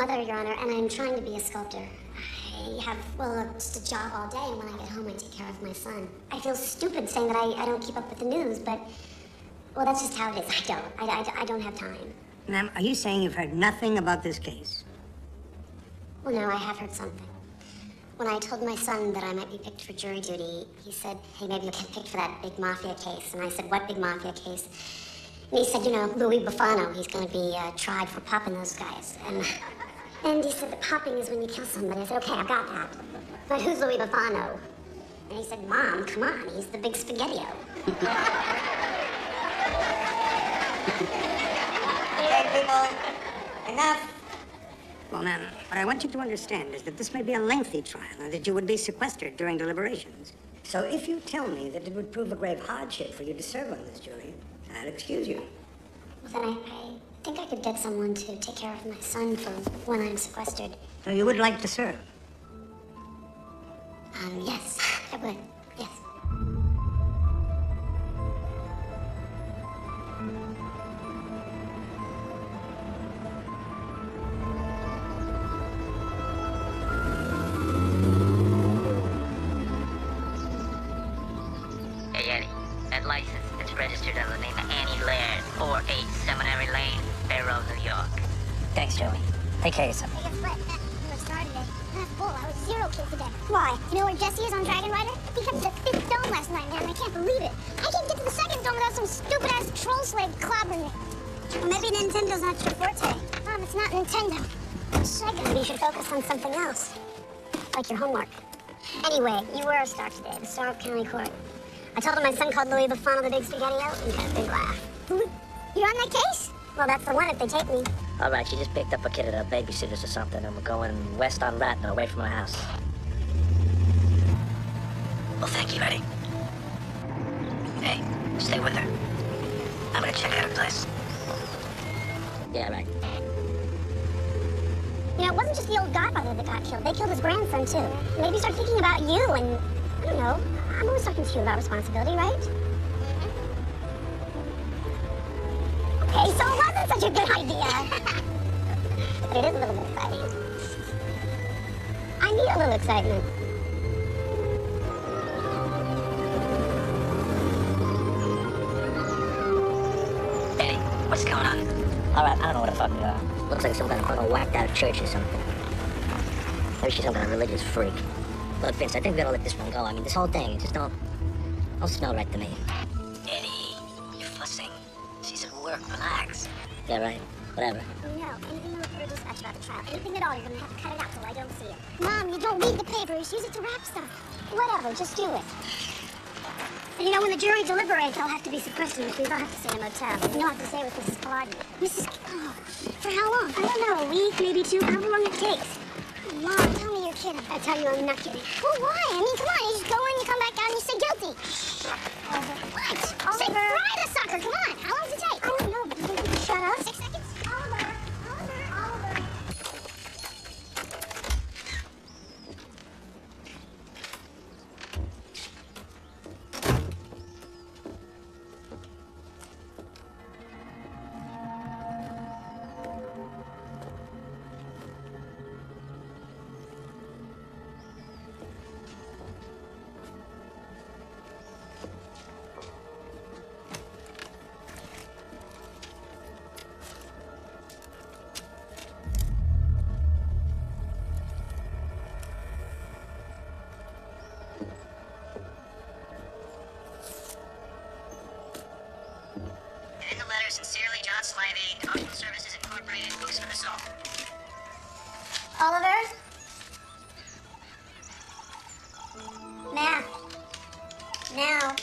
Mother, Your Honor, and I'm trying to be a sculptor. I have, well, just a job all day, and when I get home, I take care of my son. I feel stupid saying that I don't keep up with the news, but, well, that's just how it is. I don't have time. Ma'am, are you saying you've heard nothing about this case? Well, no, I have heard something. When I told my son that I might be picked for jury duty, he said, hey, maybe you'll get picked for that big mafia case. And I said, what big mafia case? And he said, you know, Louis Buffano, he's going to be tried for popping those guys. And he said that popping is when you kill somebody. I said, okay, I've got that. But who's Louis Buffano? And he said, Mom, come on, he's the big spaghetti-o. Okay, people, enough. Well, ma'am, what I want you to understand is that this may be a lengthy trial and that you would be sequestered during deliberations. So if you tell me that it would prove a grave hardship for you to serve on this jury, I'll excuse you. Well, then I think I could get someone to take care of my son for when I'm sequestered. So you would like to serve? Yes, I would, yes. Hey, Eddie, that license is registered under the name of Annie Laird, 48 Seminary Lane, Barrow, New York. Thanks, Joey. Take care of yourself. Hey, guess what? You started it. That's bull. I was 0 kill today. Why? You know where Jesse is on Dragon Rider? He kept the 5th dome last night, man. I can't believe it. I can't get to the 2nd dome without some stupid-ass troll slave clobbering me. Well, maybe Nintendo's not your forte. Mom, it's not Nintendo. It's Sega. Maybe you should focus on something else. Like your homework. Anyway, you were a star today, the star of county court. I told him my son called Louis Buffano the big spaghetti-o, and got a big laugh. You're on that case? Well, that's the one if they take me. All right, she just picked up a kid at a babysitter's or something, and we're going west on Ratner, away from our house. Well, thank you, Eddie. Hey, stay with her. I'm gonna check out her place. Yeah, right. You know, it wasn't just the old godfather that got killed. They killed his grandson, too. Maybe start thinking about you and, I don't know, I'm always talking to you about responsibility, right? Okay, so it wasn't such a good idea. But it is a little bit exciting. I need a little excitement. Eddie, what's going on? All right, I don't know what the fuck. Looks like some kind of whacked out church or something. Maybe she's some kind of religious freak. Look, Vince, I think we gotta let this one go. I mean, this whole thing, it just don't smell right to me. Eddie, you're fussing. She's at work, relax. Yeah, right. Whatever. No, anything in the reporter dispatch about the trial, anything at all, you're gonna have to cut it out till I don't see it. Mom, you don't read the papers. Use it to wrap stuff. Whatever, just do it. And you know, when the jury deliberates, I'll have to be sequestered, which means I'll have to stay in a motel. And you'll have to stay with Mrs. Pilardi. Oh, for how long? I don't know, a week, maybe 2, however long it takes. Mom, tell me you're kidding. I tell you I'm not kidding. Well, why? I mean, come on, you just go in, you come back out, and you say guilty. What? Say, fry the sucker, come on. How long does it take? I don't know, but you can shut up. 6 seconds? Oliver. In the letter, sincerely, John Slavey, Devotional Services Incorporated, Books for the Soul. Oliver? Now. Now.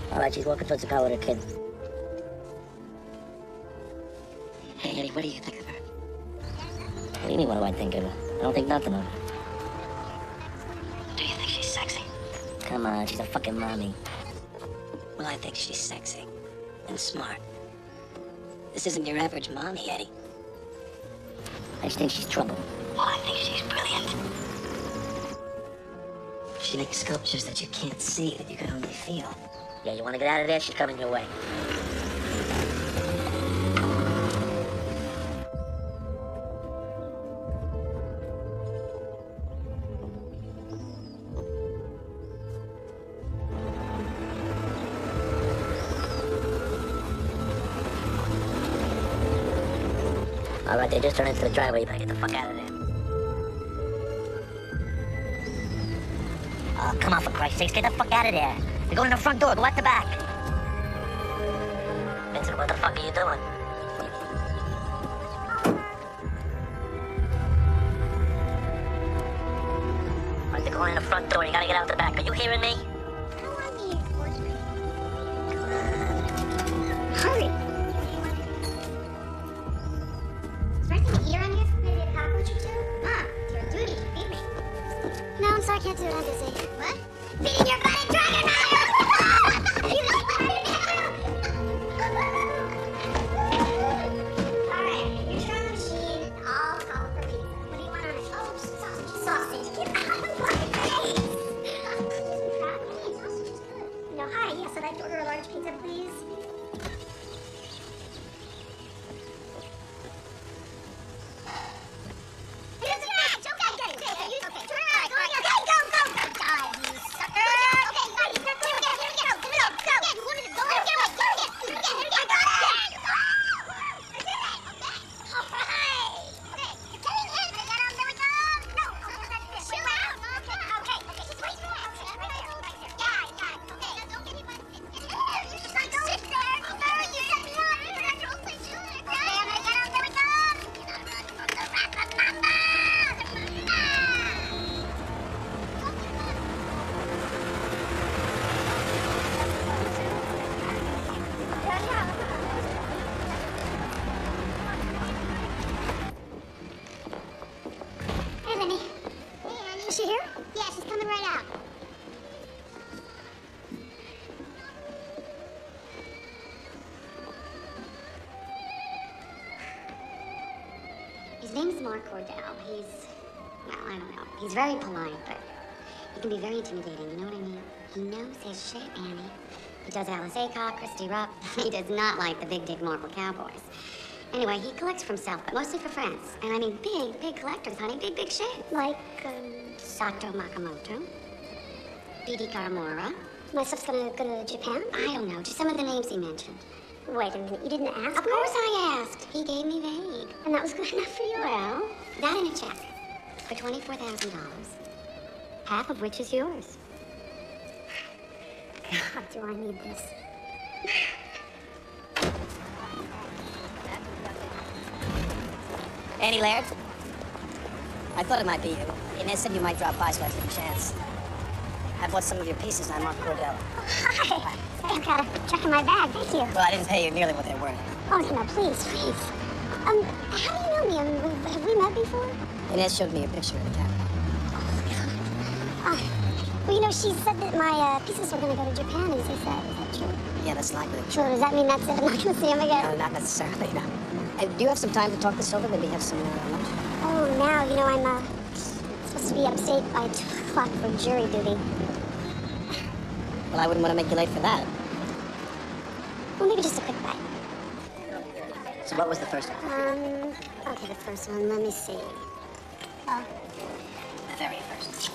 All right, she's walking towards the car with her kid. Hey, Eddie, what do you think of her? What do you mean, what do I think of her? I don't think nothing of her. Do you think she's sexy? Come on, she's a fucking mommy. Well, I think she's sexy and smart. This isn't your average mommy, Eddie. I just think she's trouble. Well, I think she's brilliant. She makes sculptures that you can't see, that you can only feel. Yeah, you want to get out of there? She's coming your way. All right, they just turned into the driveway. You better get the fuck out of there. Oh, come on, for Christ's sakes, get the fuck out of there. You're going to the front door, go out the back. Vincent, what the fuck are you doing? All right, they're going in the front door, you gotta get out the back. Are you hearing me? Hurry! Is there anything to eat around here? Maybe a cockroach or two? Mom, it's your duty to feed me. No, I'm sorry, I can't do it. I'm busy. What? Feeding your bloody dragon matter! Alright, you're trying the machine. I'll call for pizza. What do you want on it? Oh, sausage. Sausage. Get out of my face! Sausage is good. No, hi. Yes, I'd like to order a large pizza, please. Is she here? Yeah, she's coming right out. His name's Mark Cordell. He's, well, I don't know. He's very polite, but he can be very intimidating, you know what I mean? He knows his shit, Annie. He does Alice Aycock, Christy Rupp. He does not like the big dick Marple Cowboys. Anyway, he collects for himself, but mostly for friends. And I mean big collectors, honey. Big shit. Like, Sato Makamoto, B.D. Karamura. My stuff's gonna go to Japan? I don't know, just some of the names he mentioned. Wait a minute, you didn't ask? Of course I asked. He gave me vague. And that was good enough for you? Well, that in a check for $24,000. Half of which is yours. God, do I need this. Annie Laird? I thought it might be you. Inez said you might drop by, so I took a chance. I bought some of your pieces on Mark Cordell. Hi. I've got a check in my bag, thank you. Well, I didn't pay you nearly what they're worth. Oh, no, please. How do you know me? Have we met before? Inez showed me a picture of the camera. Well, you know, she said that my pieces were going to go to Japan, as you said. Is that true? Yeah, that's likely. True. Does that mean that's it? I'm not going to see him again? No, not necessarily, no. Do you have some time to talk this over? Maybe have some lunch? Oh, now, you know, I'm supposed to be upstate by 2 o'clock for jury duty. Well, I wouldn't want to make you late for that. Well, maybe just a quick bite. So what was the first one? Okay, the first one, let me see. The very first.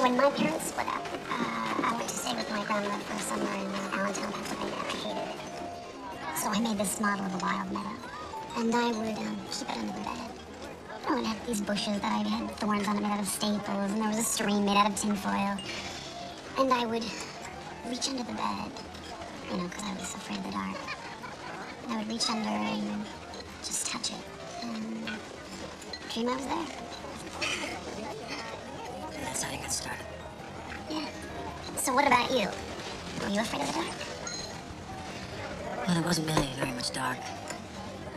When my parents split up, I went to stay with my grandmother for a summer in Allentown, Pennsylvania. I hated it. So I made this model of a wild meadow. And I would keep it under the bed. Oh, it had these bushes that I had thorns on it made out of staples, and there was a stream made out of tinfoil. And I would reach under the bed, you know, because I was afraid of the dark. And I would reach under and just touch it, and dream I was there. That's how you got started. Yeah. So what about you? Were you afraid of the dark? Well, there wasn't really very much dark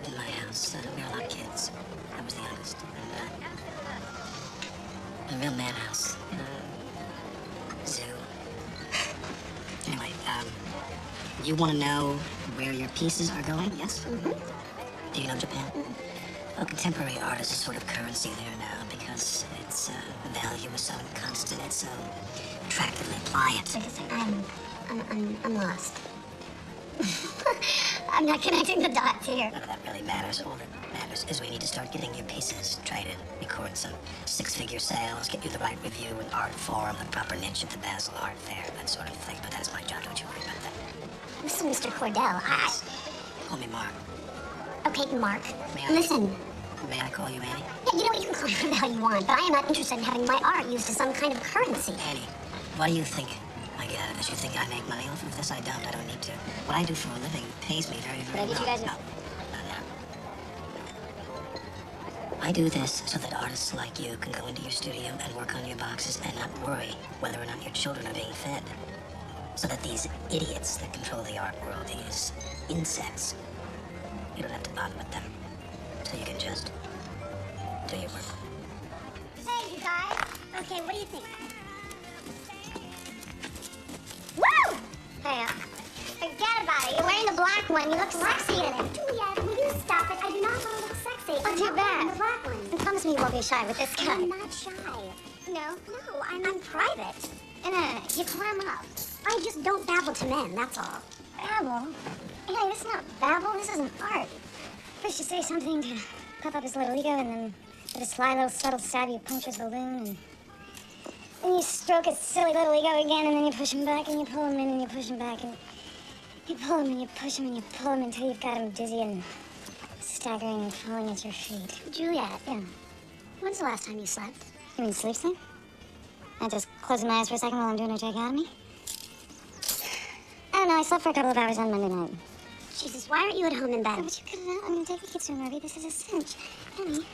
in my house. we were a lot of kids. I was the youngest. And, a real madhouse. Zoo. Anyway, you want to know where your pieces are going, yes? Do you know Japan? Well, contemporary art is a sort of currency there now because its value is so constant, it's so attractively pliant. I'm lost. I'm not connecting the dots here. None of that really matters. All that matters is we need to start getting your pieces traded, record some six-figure sales, get you the right review in art forum, the proper niche at the Basel Art Fair, that sort of thing. But that's my job. Don't you worry about that. Listen, Mr. Cordell, Call me Mark. Okay, Mark. May I? Listen. May I call you Annie? Yeah, you know what? You can call me whatever you want, but I am not interested in having my art used as some kind of currency. Annie, what do you think I get out of this? You think I make money off of this? I don't. I don't need to. What I do for a living pays me very, very well. Did you guys know? No, no. I do this so that artists like you can go into your studio and work on your boxes and not worry whether or not your children are being fed. So that these idiots that control the art world, these insects, you don't have to bother with them. So you can just do your work. Hey, you guys. Okay, what do you think? Woo! Hey, forget about it. You're wearing the black one. You look sexy in it. Juliet, will you stop it? I do not want to look sexy. Oh, too bad. The black one. And promise me you won't be shy with this guy. I'm not shy. No, I'm private. No, you clam up. I just don't babble to men, that's all. Babble? Hey, this is not babble. This isn't art. First you say something to puff up his little ego, and then with a sly little subtle stab you puncture his balloon, and then you stroke his silly little ego again, and then you push him back, and you pull him in, and you push him back, and you pull him, and you push him, and you pull him until you've got him dizzy and staggering and falling at your feet. Juliet. Yeah. When's the last time you slept? You mean sleep thing? I just closing my eyes for a second while I'm doing a tracheotomy? I don't know, I slept for a couple of hours on Monday night. Jesus, why aren't you at home in bed? But you could have. I'm gonna take the kids to a movie. This is a cinch. Annie.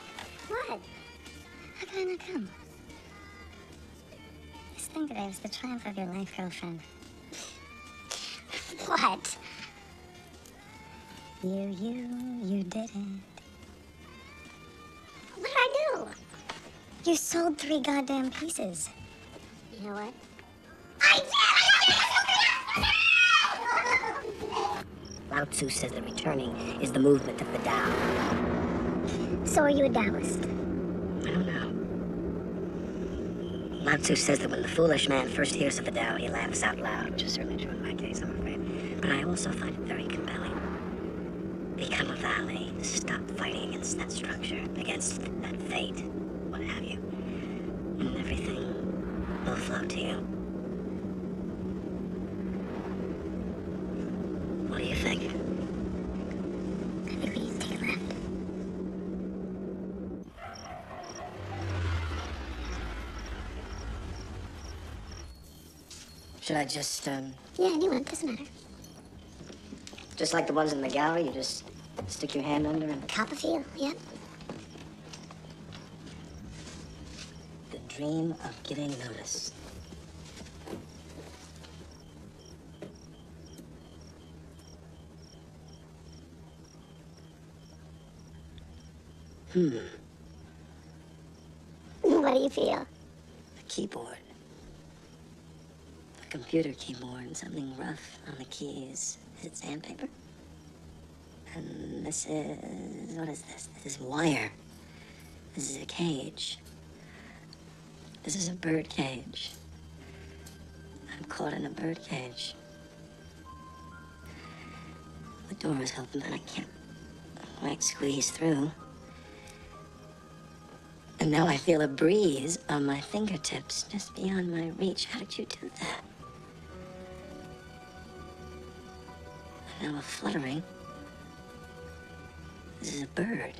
What? How could I not come? This thing today was the triumph of your life, girlfriend. What? You did it. What did I do? You sold 3 goddamn pieces. You know what? I did! Lao Tzu says that returning is the movement of the Tao. So are you a Taoist? I don't know. Lao Tzu says that when the foolish man first hears of the Tao, he laughs out loud, which is certainly true in my case, I'm afraid. But I also find it very compelling. Become a valley. Stop fighting against that structure, against that fate, what have you. And everything will flow to you. What do you think? I think we need to take a left. Should I just, Yeah, anyone, doesn't matter. just like the ones in the gallery, you just stick your hand under and... Copperfield, yep. The dream of giving notice. What do you feel? The keyboard. The computer keyboard and something rough on the keys. Is it sandpaper? And this is... what is this? This is wire. This is a cage. This is a bird cage. I'm caught in a bird cage. The door is open, but I can't quite squeeze through. And now I feel a breeze on my fingertips, just beyond my reach. How did you do that? And now a fluttering. This is a bird.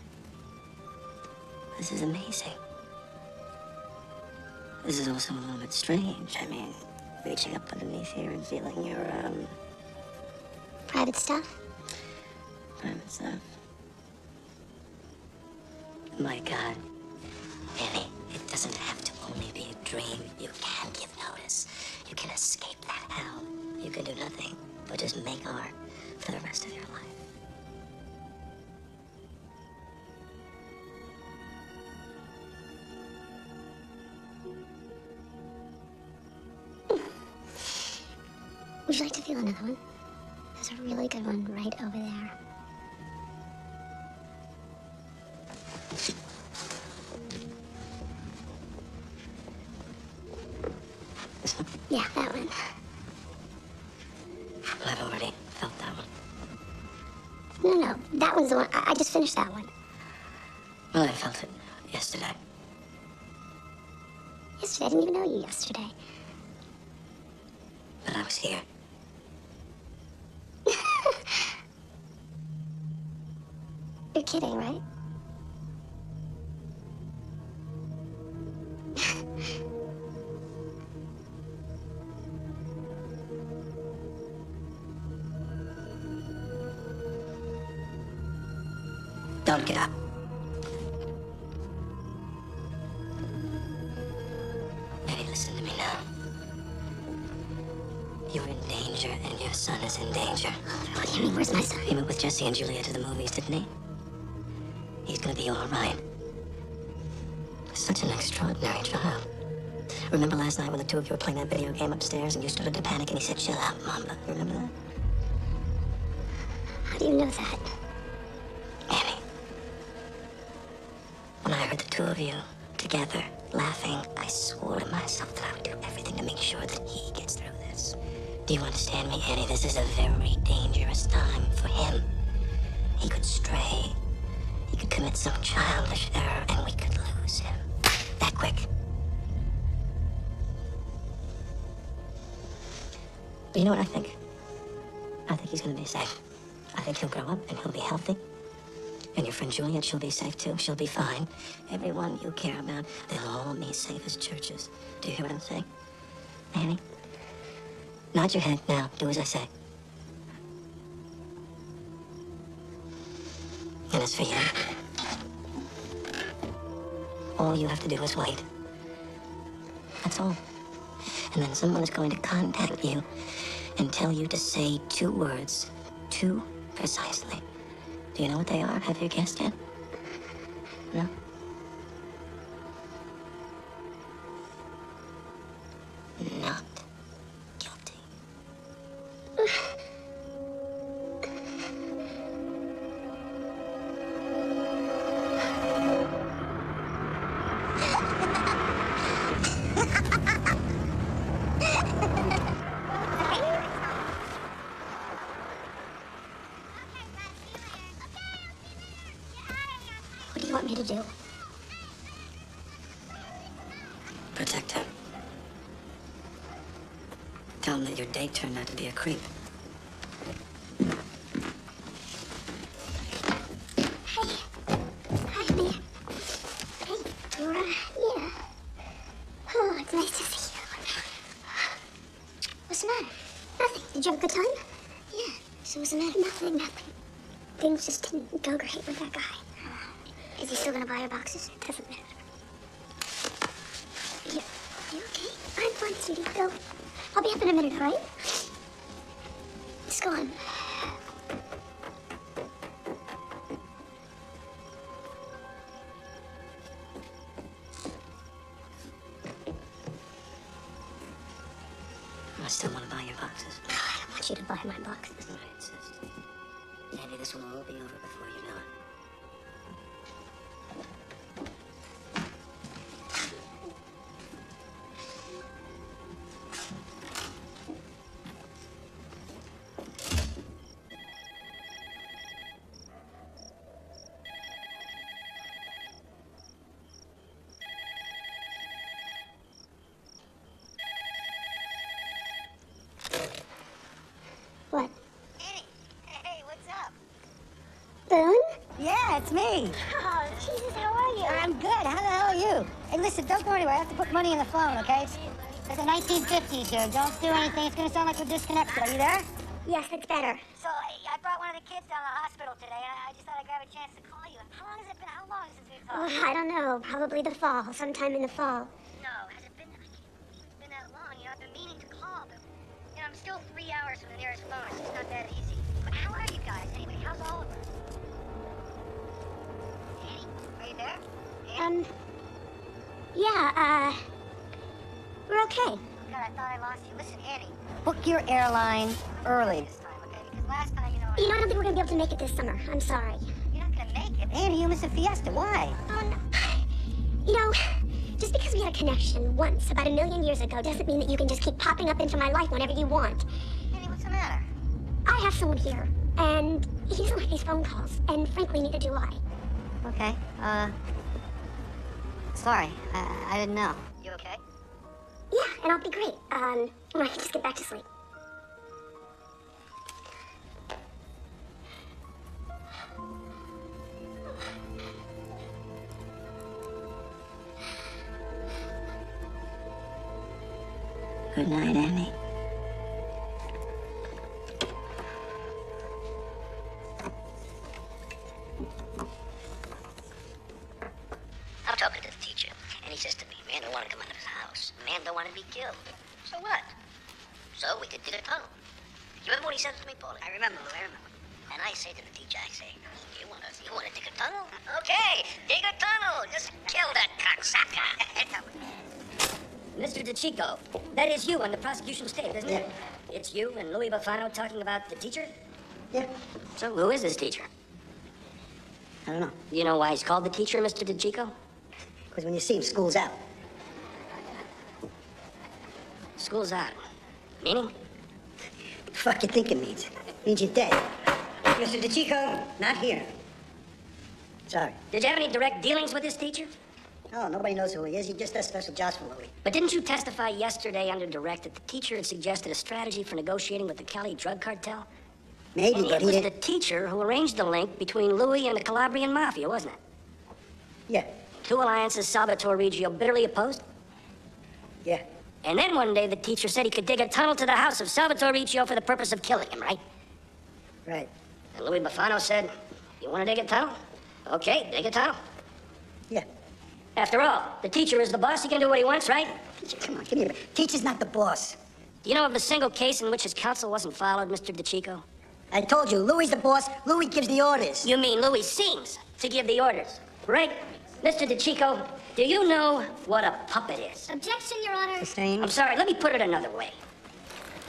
This is amazing. This is also a little bit strange. I mean, reaching up underneath here and feeling your, Private stuff? private stuff. My God. Annie, it doesn't have to only be a dream. You can give notice. You can escape that hell. You can do nothing but just make art for the rest of your life. Would you like to feel another one? There's a really good one right over there. This one? Yeah, that one. I've already felt that one. No, that one's the one. I just finished that one. Well, I felt it yesterday. Yesterday? I didn't even know you yesterday. But I was here. You're kidding, right? Don't get up. Eddie, listen to me now. You're in danger, and your son is in danger. What do you mean? Where's my son? He went with Jesse and Julia to the movies, didn't he? He's gonna be all right. Such an extraordinary child. Remember last night when the two of you were playing that video game upstairs and you started to panic and he said, "Chill out, Mamba." You remember that? How do you know that? Annie. When I heard the two of you together laughing, I swore to myself that I would do everything to make sure that he gets through this. Do you understand me, Annie? This is a very dangerous time for him. He could stray. He could commit some childish error and we could lose him. That quick. But you know what I think? I think he's gonna be safe. I think he'll grow up and he'll be healthy. And your friend Juliet, she'll be safe too. She'll be fine. Everyone you care about, they'll all be safe as churches. Do you hear what I'm saying? Annie? Nod your head now. Do as I say. And as for you, all you have to do is wait. That's all. And then someone is going to contact you and tell you to say 2 words. 2 precisely. Do you know what they are? Have you guessed yet? No? Not guilty. What do you want me to do? Protect him. Tell him that your date turned out to be a creep. Hey. Hi, man. Hey, Dora. Yeah. Oh, it's nice to see you. What's the matter? Nothing. Did you have a good time? Yeah. So what's the matter? Nothing. Things just didn't go great with that guy. Is he still gonna buy your boxes? Doesn't matter. You okay? I'm fine, sweetie. Go. I'll be up in a minute, all right? Just go on. I still want to buy your boxes. I don't want you to buy my boxes. I insist. Andy, this will all be over before you know it. What? Annie, hey, what's up? Boone? Yeah, it's me. Oh, Jesus, how are you? I'm good. How the hell are you? Hey, listen, don't go anywhere. I have to put money in the phone, okay? It's the 1950s here. Don't do anything. It's going to sound like we're disconnected. Are you there? Yes, it's better. So, I brought one of the kids down to the hospital today, and I just thought I'd grab a chance to call you. How long has it been? How long since we've talked? Oh, I don't know. Probably the fall. Sometime in the fall. No, has it been? I can't believe it's been that long. You know, I've been meaning to call, but I'm still 3 hours from the nearest phone. It's just not that easy. But how are you guys anyway? How's Oliver? Annie, are you there? Annie? Yeah, we're okay. God, I thought I lost you. Listen, Annie, book your airline early this time, okay? Because last time, I don't think we're gonna be able to make it this summer. I'm sorry. You're not gonna make it? Annie, you missed a fiesta. Why? No. Just because we had a connection once, about 1,000,000 years ago, doesn't mean that you can just keep popping up into my life whenever you want. Annie, what's the matter? I have someone here, and he doesn't like these phone calls, and frankly, neither do I. Okay, sorry, I didn't know. You okay? Yeah, and I'll be great. I can just get back to sleep. Good night, Annie. I'm talking to the teacher, and he says to me, man don't want to come out of his house. Man don't want to be killed. So what? So we could dig a tunnel. You remember what he said to me, Paulie? I remember, Lou, I remember. And I say to the teacher, I say, you want to dig a tunnel? Okay, dig a tunnel. Just kill that cocksucker. Mr. DeChico, that is you on the prosecution stand, isn't it? It's you and Louis Bufano talking about the teacher? Yeah. So who is this teacher? I don't know. You know why he's called the teacher, Mr. DeChico? Because when you see him, school's out. School's out. Meaning? What the fuck you think it means? It means you're dead. Mr. DeChico, not here. Sorry. Did you have any direct dealings with this teacher? Oh, nobody knows who he is. He just does special jobs for Louis. But didn't you testify yesterday under direct that the teacher had suggested a strategy for negotiating with the Cali drug cartel? Maybe, And but it he was didn't... the teacher who arranged the link between Louis and the Calabrian Mafia, wasn't it? Yeah. Two alliances Salvatore Reggio bitterly opposed. Yeah. And then one day the teacher said he could dig a tunnel to the house of Salvatore Reggio for the purpose of killing him, right? Right. And Louis Bufano said, you want to dig a tunnel? Okay, dig a tunnel. Yeah. After all, the teacher is the boss. He can do what he wants, right? Teacher, come on, give me a minute. Teacher's not the boss. Do you know of a single case in which his counsel wasn't followed, Mr. DeChico? I told you, Louis the boss. Louis gives the orders. You mean Louis seems to give the orders, right? Mr. DeChico, do you know what a puppet is? Objection, Your Honor. Sustained. I'm sorry, let me put it another way.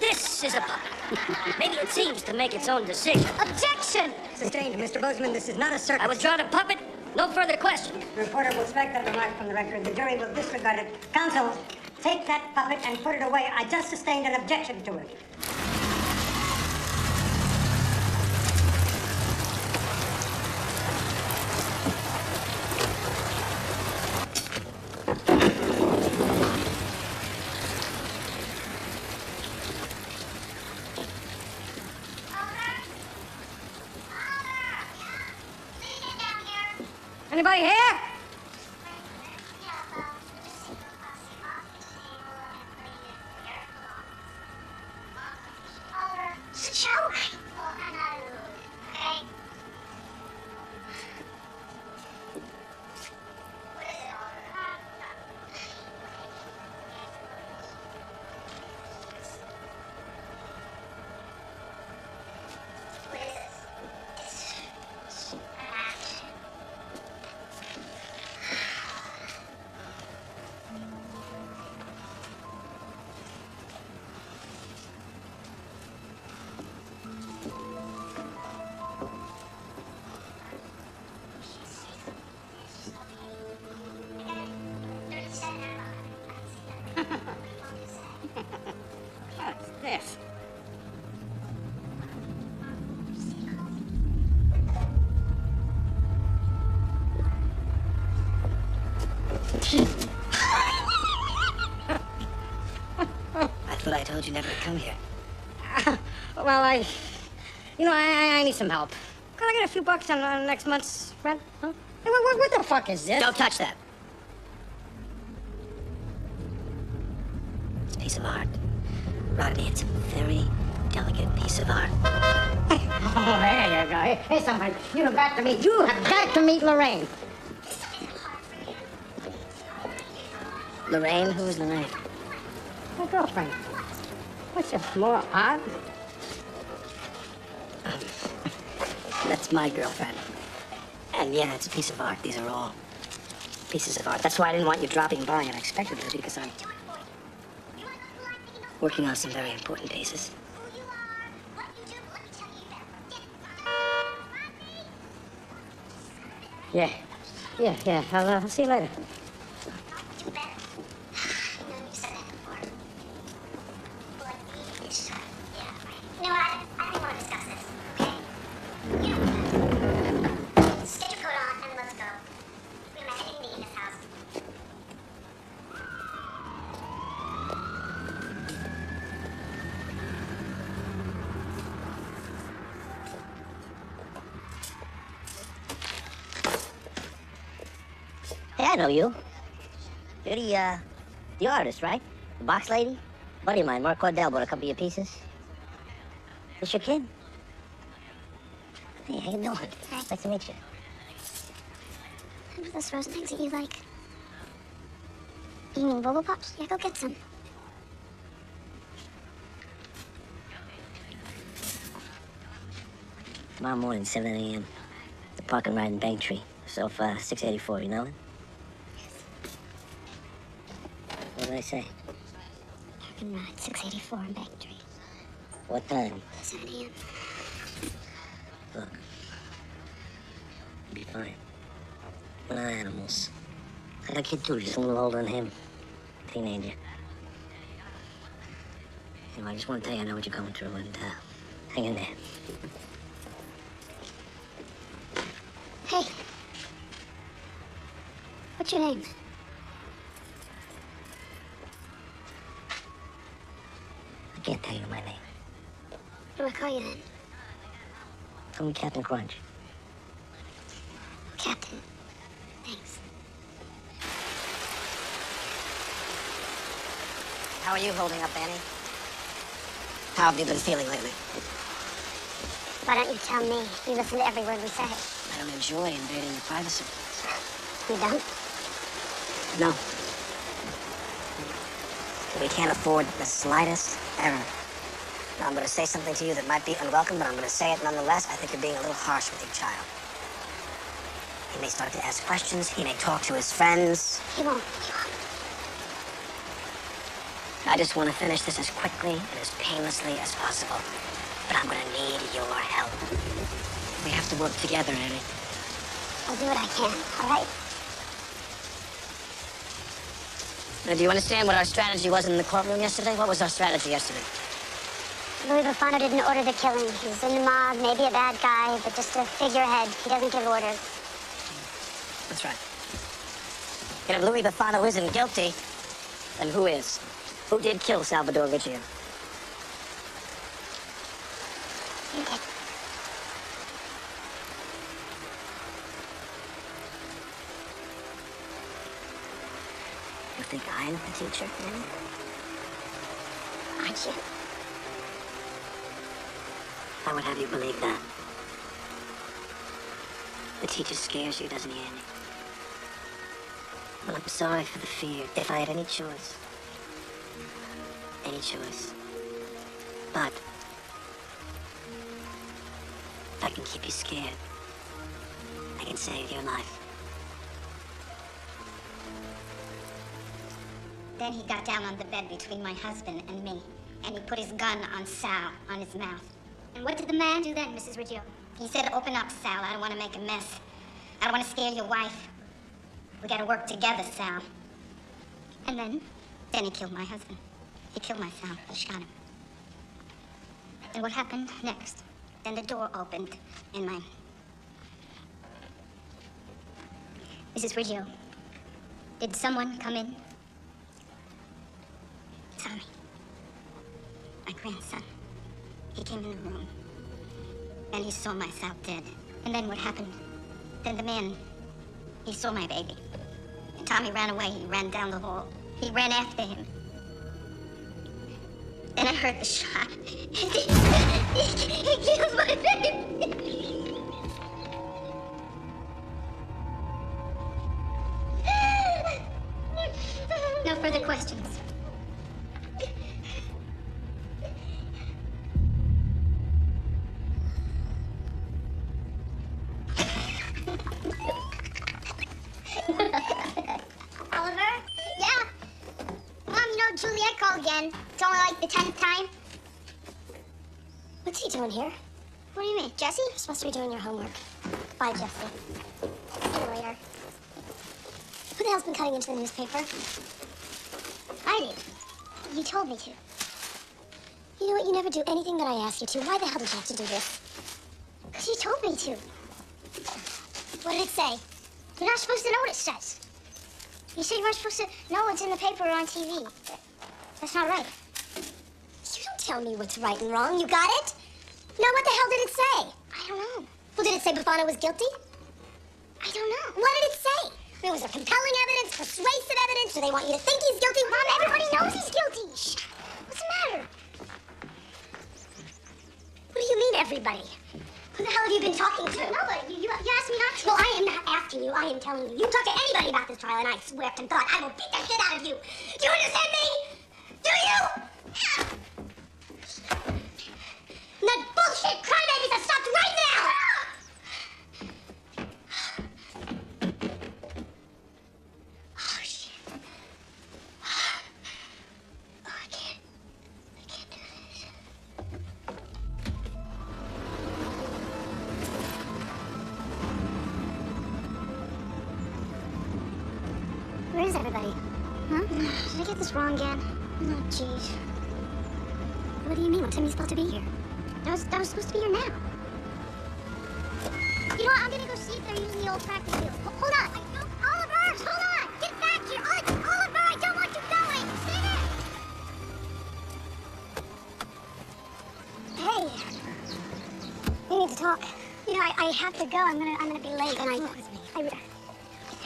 This is a puppet. Maybe it seems to make its own decision. Objection! Sustained. Mr. Bozeman, this is not a circus. I withdraw the puppet. No further questions. The reporter will strike that remark from the record. The jury will disregard it. Counsel, take that puppet and put it away. I just sustained an objection to it. Anybody here? What's this? I thought I told you never to come here. Well, I need some help. Could I get a few bucks on next month's rent? Huh? Hey, what the fuck is this? Don't touch that. It's a piece of art. Rodney, it's a very delicate piece of art. Oh, there you go. Hey, somebody, you have got to meet Lorraine. Lorraine? Who's Lorraine? My girlfriend. What's this, more art? That's my girlfriend. And yeah, it's a piece of art. These are all pieces of art. That's why I didn't want you dropping by unexpectedly, because I'm Working on some very important pieces. Who you are, what you do, let me tell you better. Yeah. I'll see you later. Do better. I know you said that before. Blood bitch. Yeah, right. You know what? I don't want to discuss this, okay? Just get your coat on and let's go. We're gonna have to meet in this house. Hey, I know you. You're the artist, right? The box lady? Buddy of mine, Mark Cordell, bought a couple of your pieces. This your kid? Hey, how you doing? Nice to meet you. Remember those frozen things that you like? You mean Bubble Pops? Yeah, go get some. Tomorrow morning, 7 a.m. The park and ride in Bank Tree. So far, 684, you know it? What did I say? Park and ride, 684 in Bank Tree. What time? 7 a.m. Look. You'll be fine. We're not animals. I got a kid too, just a little older than him. Teenager. Anyway, I just want to tell you I know what you're going through, and hang in there. Hey. What's your name? I can't tell you my name. What do I call you then? Call me Captain Crunch. Captain. Thanks. How are you holding up, Annie? How have you been feeling lately? Why don't you tell me? You listen to every word we say. I don't enjoy invading your privacy. You don't? No. We can't afford the slightest error. Now, I'm going to say something to you that might be unwelcome, but I'm going to say it nonetheless. I think you're being a little harsh with your child. He may start to ask questions. He may talk to his friends. He won't. I just want to finish this as quickly and as painlessly as possible. But I'm going to need your help. We have to work together, Annie. I'll do what I can, all right? Now, do you understand what our strategy was in the courtroom yesterday? What was our strategy yesterday? Louis Bufano didn't order the killing. He's in the mob, maybe a bad guy, but just a figurehead. He doesn't give orders. That's right. And if Louis Bufano isn't guilty, then who is? Who did kill Salvador Riccio? You did. You think I'm the teacher, Annie? Aren't you? I would have you believe that. The teacher scares you, doesn't he, Annie? Well, I'm sorry for the fear. If I had any choice. But if I can keep you scared, I can save your life. Then he got down on the bed between my husband and me, and he put his gun on Sal, on his mouth. And what did the man do then, Mrs. Riggio? He said, open up, Sal. I don't want to make a mess. I don't want to scare your wife. We got to work together, Sal. And then he killed my husband. He killed my Sal. He shot him. And what happened next? Then the door opened, and my... Mrs. Riggio, did someone come in? Tommy. My grandson. He came in the room. And he saw my Sal dead. And then what happened? Then the man, he saw my baby. And Tommy ran away. He ran down the hall. He ran after him. Then I heard the shot. He killed my baby. No further questions. Oliver? Yeah? Mom, you know, Juliet called call again. It's only like the 10th time. What's he doing here? What do you mean, Jesse? You're supposed to be doing your homework. Bye, Jesse. See you later. Who the hell's been cutting into the newspaper? I did. You told me to. You know what? You never do anything that I ask you to. Why the hell did you have to do this? Because you told me to. What did it say? You're not supposed to know what it says. You said you weren't supposed to know what's in the paper or on TV. That's not right. You don't tell me what's right and wrong. You got it? No, what the hell did it say? I don't know. Well, did it say Bufano was guilty? I don't know. What did it say? I mean, was there compelling evidence, persuasive evidence? Do they want you to think he's guilty? Mom, everybody knows he's guilty. Shh. What's the matter? What do you mean, everybody? Who the hell have you been talking to? Nobody. You asked me not to. Well, I am not asking you. I am telling you. You talk to anybody about this trial, and I swear to God, I will beat the shit out of you. Do you understand me? Do you? And that bullshit crybabies have stopped right now! Oh, shit. Oh, I can't do this. Where is everybody? Huh? Did I get this wrong again? Oh, jeez. What do you mean? What time are you supposed to be here? I was supposed to be here now. You know what? I'm gonna go see if they're using the old practice field. Hold on. Oliver, hold on. Get back here. Oliver, I don't want you going. Stay there. Hey. We need to talk. You know, I have to go. I'm gonna be late. And Come with me. I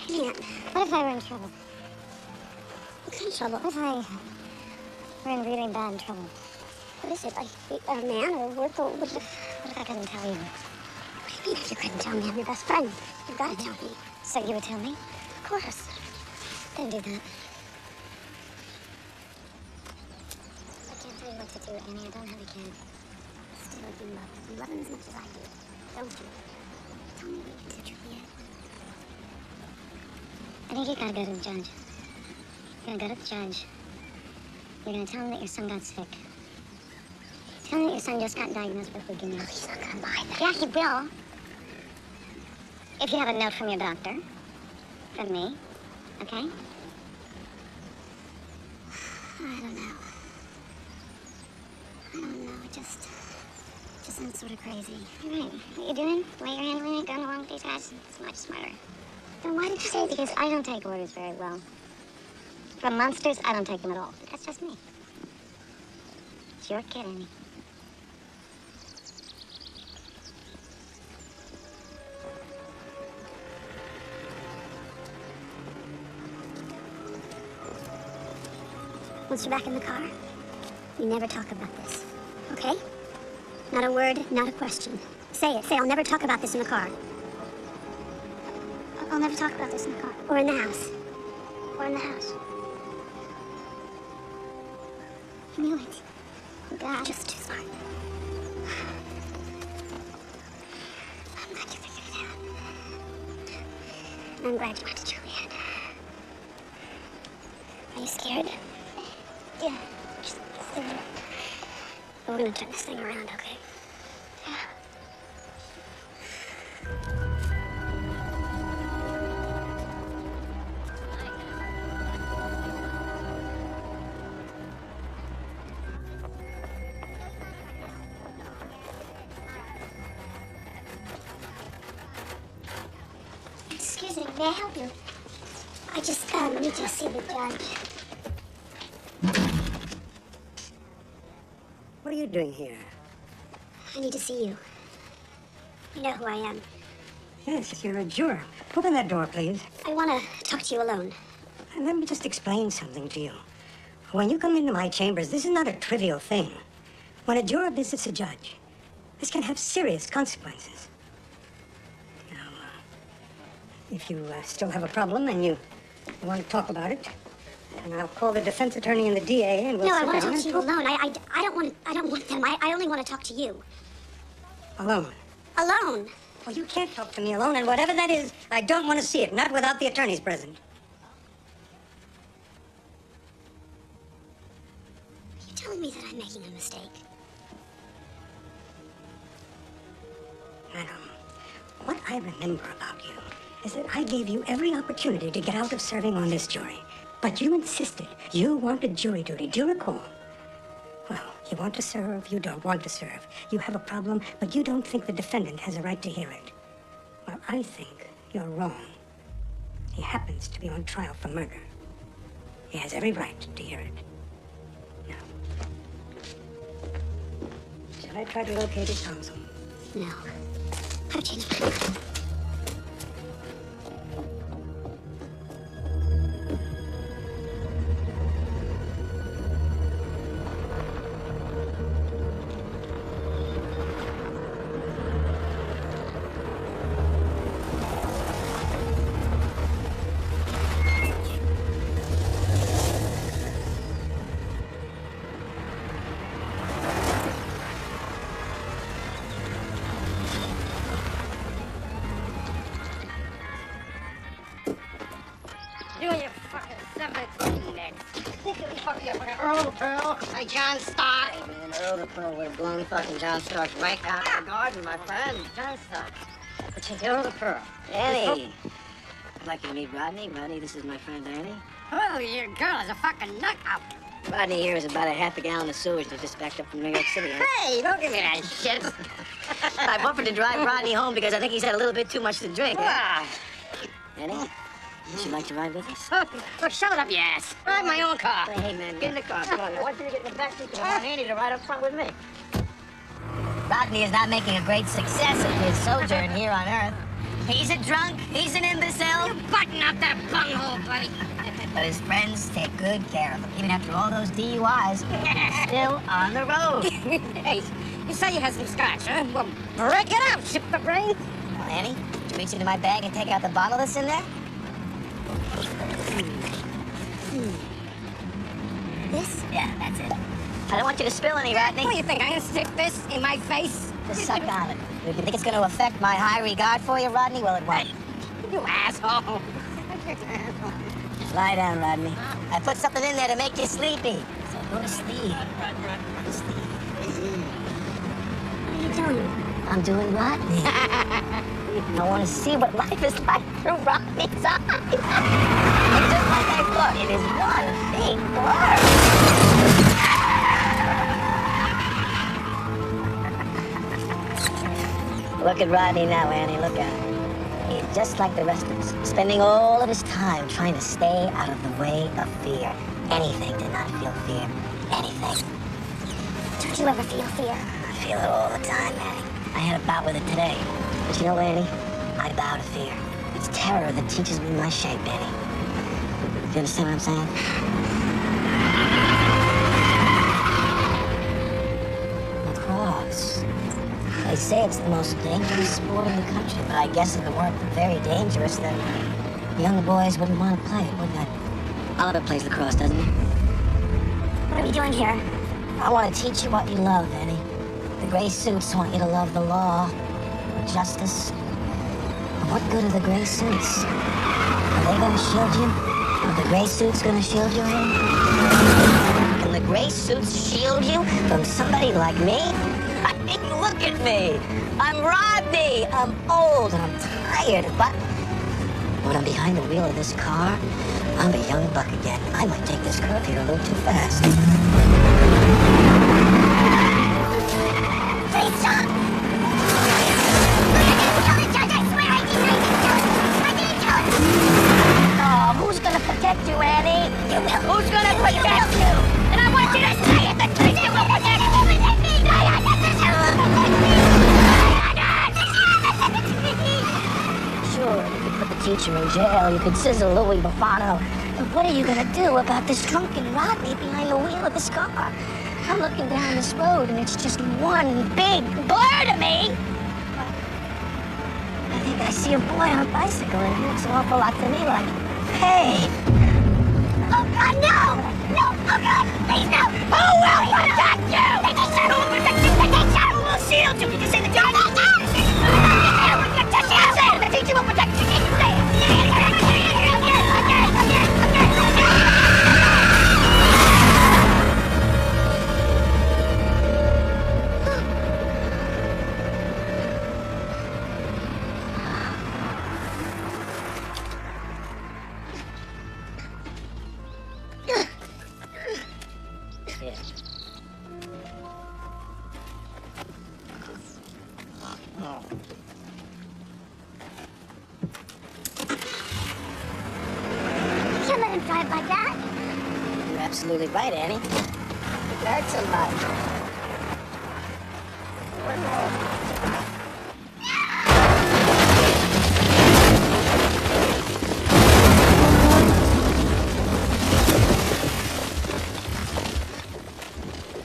can't. What if I were in trouble? What kind of trouble? What if I were in really bad trouble? What is it? Like a man or what What if I couldn't tell you? do you mean? You couldn't tell me. I'm your best friend. You've got to tell me. So you would tell me? Of course. Don't do that. I can't tell you what to do, Annie. I don't have a kid. Still, you love him. You love him as much as I do. Don't you? Tell me what you did, Juliet. I think you gotta go to the judge. You're gonna go to the judge. You're gonna tell him that your son got sick. Tell him that your son just got diagnosed with leukemia. Oh, he's not gonna buy that. Yeah, he will. If you have a note from your doctor. From me. Okay? I don't know. It just sounds sort of crazy. All right. What you doing? Lay your hand on it, going along with these guys? It's much smarter. Then why did you say Because I don't take orders very well. From monsters, I don't take them at all. But that's just me. It's your kid, Annie. Once you're back in the car, we never talk about this. Okay? Not a word, not a question. Say it. Say, I'll never talk about this in the car. I'll never talk about this in the car. Or in the house. Or in the house. You knew it. You got it. Just too smart. I'm glad you figured it out. I'm glad you went to Juliet. Are you scared? Yeah. Just stay there. We're gonna turn this thing around, okay? Yeah. Excuse me, may I help you? I just need to see the judge. What are you doing here? I need to see you. You know who I am. Yes, you're a juror. Open that door, please. I want to talk to you alone. And let me just explain something to you. When you come into my chambers, this is not a trivial thing. When a juror visits a judge, this can have serious consequences. Now, if you still have a problem and you want to talk about it, and I'll call the defense attorney and the DA, and we'll No, I sit want to down talk to and you alone. I don't want them. I only want to talk to you. Alone. Alone. Well, you can't talk to me alone, and whatever that is, I don't want to see it, not without the attorneys present. telling me that I'm making a mistake? Madam, what I remember about you is that I gave you every opportunity to get out of serving on this jury. But you insisted. You wanted jury duty. Do you recall? Well, you want to serve, you don't want to serve. You have a problem, but you don't think the defendant has a right to hear it. Well, I think you're wrong. He happens to be on trial for murder. He has every right to hear it. Now, should I try to locate his counsel? No. I've changed my mind. You and your fucking 17 next. Think of me fucking Earl the Pearl. Hey, John Stark. Hey, man, Earl the Pearl would have blown fucking John Stark right out of the garden, my friend. John Stark. But you're Earl the Pearl. Annie. I'd like you to meet Rodney. Rodney, this is my friend Annie. Oh, your girl is a fucking knockout. Rodney here is about a half a gallon of sewage that just backed up from New York City. Hey, don't give me that shit. I've offered to drive Rodney home because I think he's had a little bit too much to drink. Ah. Annie, would you like to ride with us? Look, shove it up your ass. I have my own car. Hey, man, get in the car. Come on, I want you to get in the back seat. I want Annie to ride up front with me. Rodney is not making a great success of his sojourn here on Earth. He's a drunk. He's an imbecile. You button up that bunghole, buddy. But his friends take good care of him. Even after all those DUIs, he's still on the road. Hey, you say you had some scotch, huh? Well, break it out, ship the brain. Well, Annie, would you reach into my bag and take out the bottle that's in there? This? Yeah, that's it. I don't want you to spill any, Rodney. What do you think, I'm gonna stick this in my face? Just suck on it. If you think it's going to affect my high regard for you, Rodney, well, it won't. You asshole. Lie down, Rodney. I put something in there to make you sleepy. So go to sleep. Go to sleep. What are you doing? I'm doing Rodney. I want to see what life is like through Rodney's eyes. And just like I thought, it is one big blur. Look at Rodney now, Annie. Look at him. He's just like the rest of us, spending all of his time trying to stay out of the way of fear. Anything to not feel fear. Anything. Don't you ever feel fear? I feel it all the time, Annie. I had a bout with it today. But you know, Annie, I bow to fear. It's terror that teaches me my shape, Annie. You understand what I'm saying? Lacrosse. They say it's the most dangerous sport in the country, but I guess if it weren't very dangerous, then young boys wouldn't want to play it, would they? Oliver plays lacrosse, doesn't he? What are we doing here? I want to teach you what you love, Annie. The gray suits want you to love the law, justice. But what good are the gray suits? Are they going to shield you? Are the gray suits going to shield you, Annie? Can the gray suits shield you from somebody like me? I mean, look at me. I'm Rodney. I'm old and I'm tired, but when I'm behind the wheel of this car, I'm a young buck again. I might take this curve here a little too fast. Please stop! I swear I didn't do it! Oh, who's gonna protect you, Annie? You will! Who's gonna protect you? And I want you to say it, the truth, you will protect me! Sure, you could put the teacher in jail, you could sizzle Louis Buffano. But what are you gonna do about this drunken Rodney behind the wheel of this car? I'm looking down this road and it's just one big blur to me. I think I see a boy on a bicycle and he looks an awful lot to me like, hey. Oh God, no! No! Oh God, please no! Who will protect you? The teacher! Who will protect you? The teacher! Who will shield you? Did you say the teacher? The teacher will protect you! absolutely right, Annie. You could hurt somebody.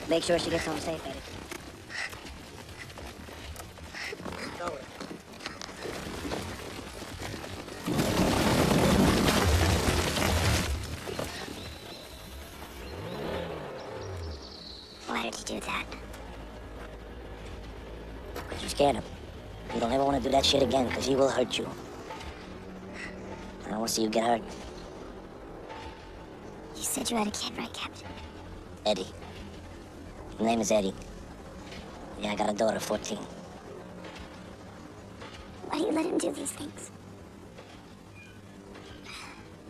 Make sure she gets home safe, Eddie. Go with it. Why did you do that? Because you scared him. You don't ever want to do that shit again, because he will hurt you. I don't want to see you get hurt. You said you had a kid, right, Captain? Eddie. His name is Eddie. Yeah, I got a daughter, 14. Why do you let him do these things?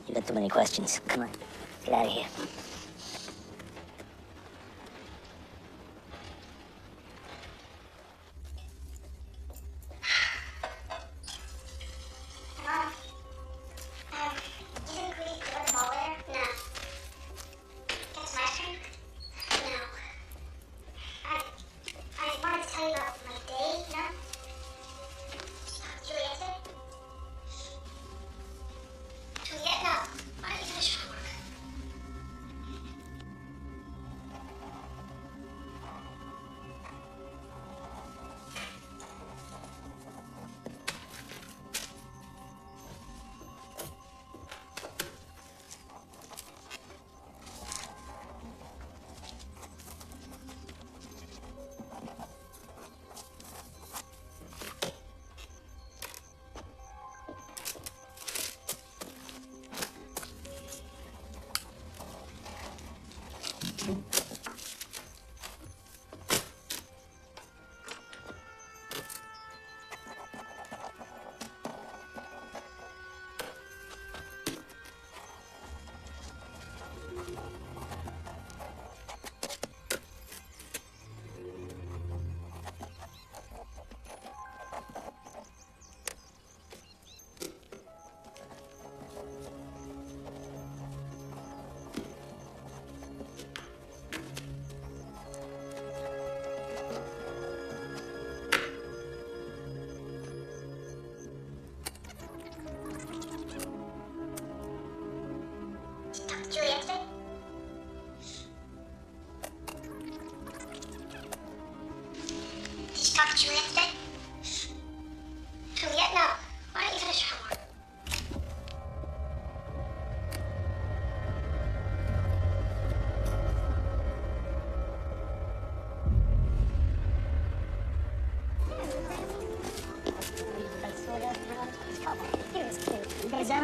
You got too many questions. Come on, get out of here.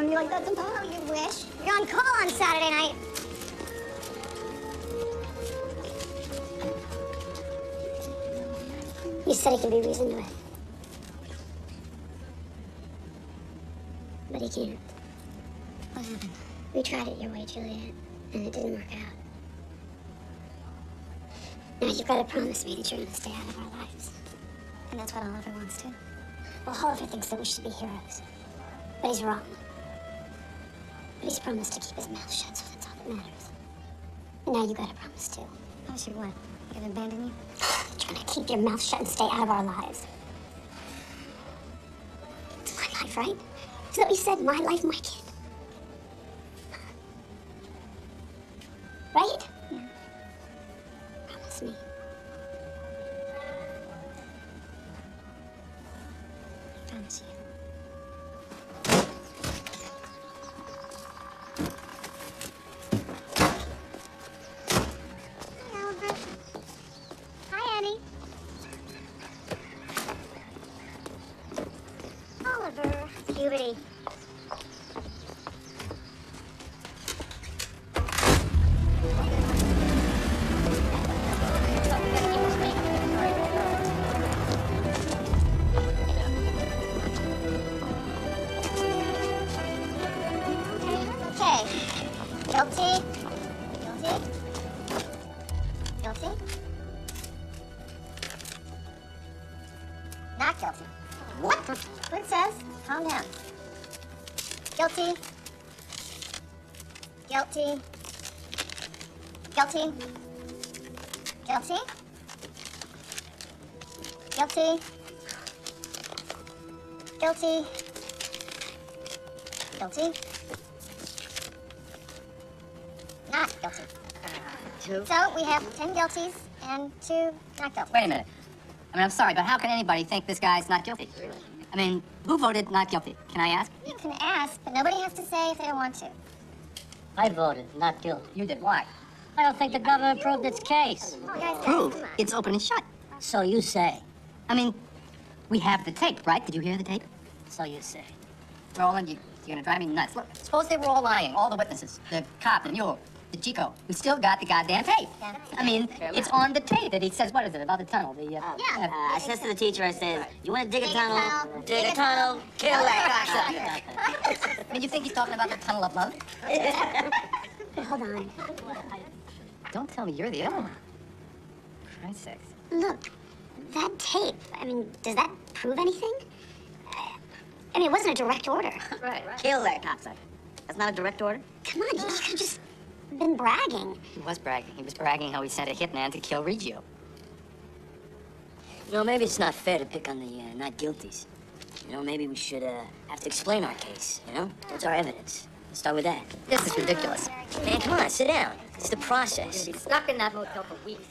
You like that tomorrow? Oh, you wish. You're on call on Saturday night. You said he can be reasoned with. But he can't. What happened? We tried it your way, Juliet, and it didn't work out. Now you've got to promise me that you're going to stay out of our lives. And that's what Oliver wants too. Well, Oliver thinks that we should be heroes. But he's wrong. But he's promised to keep his mouth shut, so that's all that matters. And now you gotta promise too. Promise you what? You're gonna abandon you? You're trying to keep your mouth shut and stay out of our lives. It's my life, right? Is that what you said? My life, my kid. Right? Yeah. Promise me. I promise you. Puberty. Okay. Guilty? Guilty? Guilty? Not guilty. What? Princess, calm down. Guilty. Guilty. Guilty. Guilty. Guilty. Guilty. Guilty. Not guilty. Two. So we have 10 guilties and 2 not guilty. Wait a minute. I mean, I'm sorry, but how can anybody think this guy's not guilty? I mean, who voted not guilty? Can I ask? You can ask, but nobody has to say if they don't want to. I voted not guilty. You did. Why? I don't think the government proved its case. Oh, guys, Prove. come on. It's open and shut. So you say. I mean, we have the tape, right? Did you hear the tape? So you say. Roland, you're gonna drive me nuts. Look, suppose they were all lying, all the witnesses. The cop, the mule, the Chico. We still got the goddamn tape. Yeah. I mean, it's on the tape that he says, what is it, about the tunnel? Yeah. I says to the teacher, I says, you want to dig a Dig a tunnel? tunnel. Dig a tunnel. Kill that cocksucker. I mean, you think he's talking about the tunnel of love? Hold on. Don't tell me you're the other one. Christ's sakes. Look, that tape, I mean, does that prove anything? I mean, it wasn't a direct order. Right. Kill that cocksucker. That's not a direct order? Come on, you could have just been bragging. He was bragging. He was bragging how he sent a hitman to kill Reggio. You know, maybe it's not fair to pick on the not guilties. You know, maybe we should have to explain our case, you know? What's our evidence? Let's start with that. This is ridiculous. Man, come on, sit down. It's the process. He's stuck in that motel for weeks.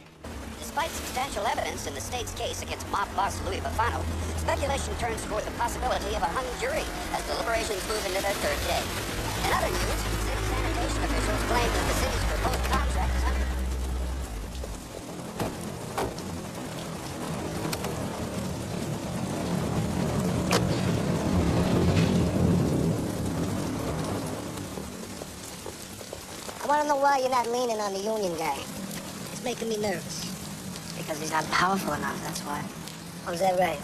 Despite substantial evidence in the state's case against mob boss Louis Bufano, speculation turns toward the possibility of a hung jury as deliberations move into their third day. In other news, city sanitation officials claim that the city's proposed contract is under... I want to know why you're not leaning on the union guy. It's making me nervous. Because he's not powerful enough, that's why. Oh, is that right?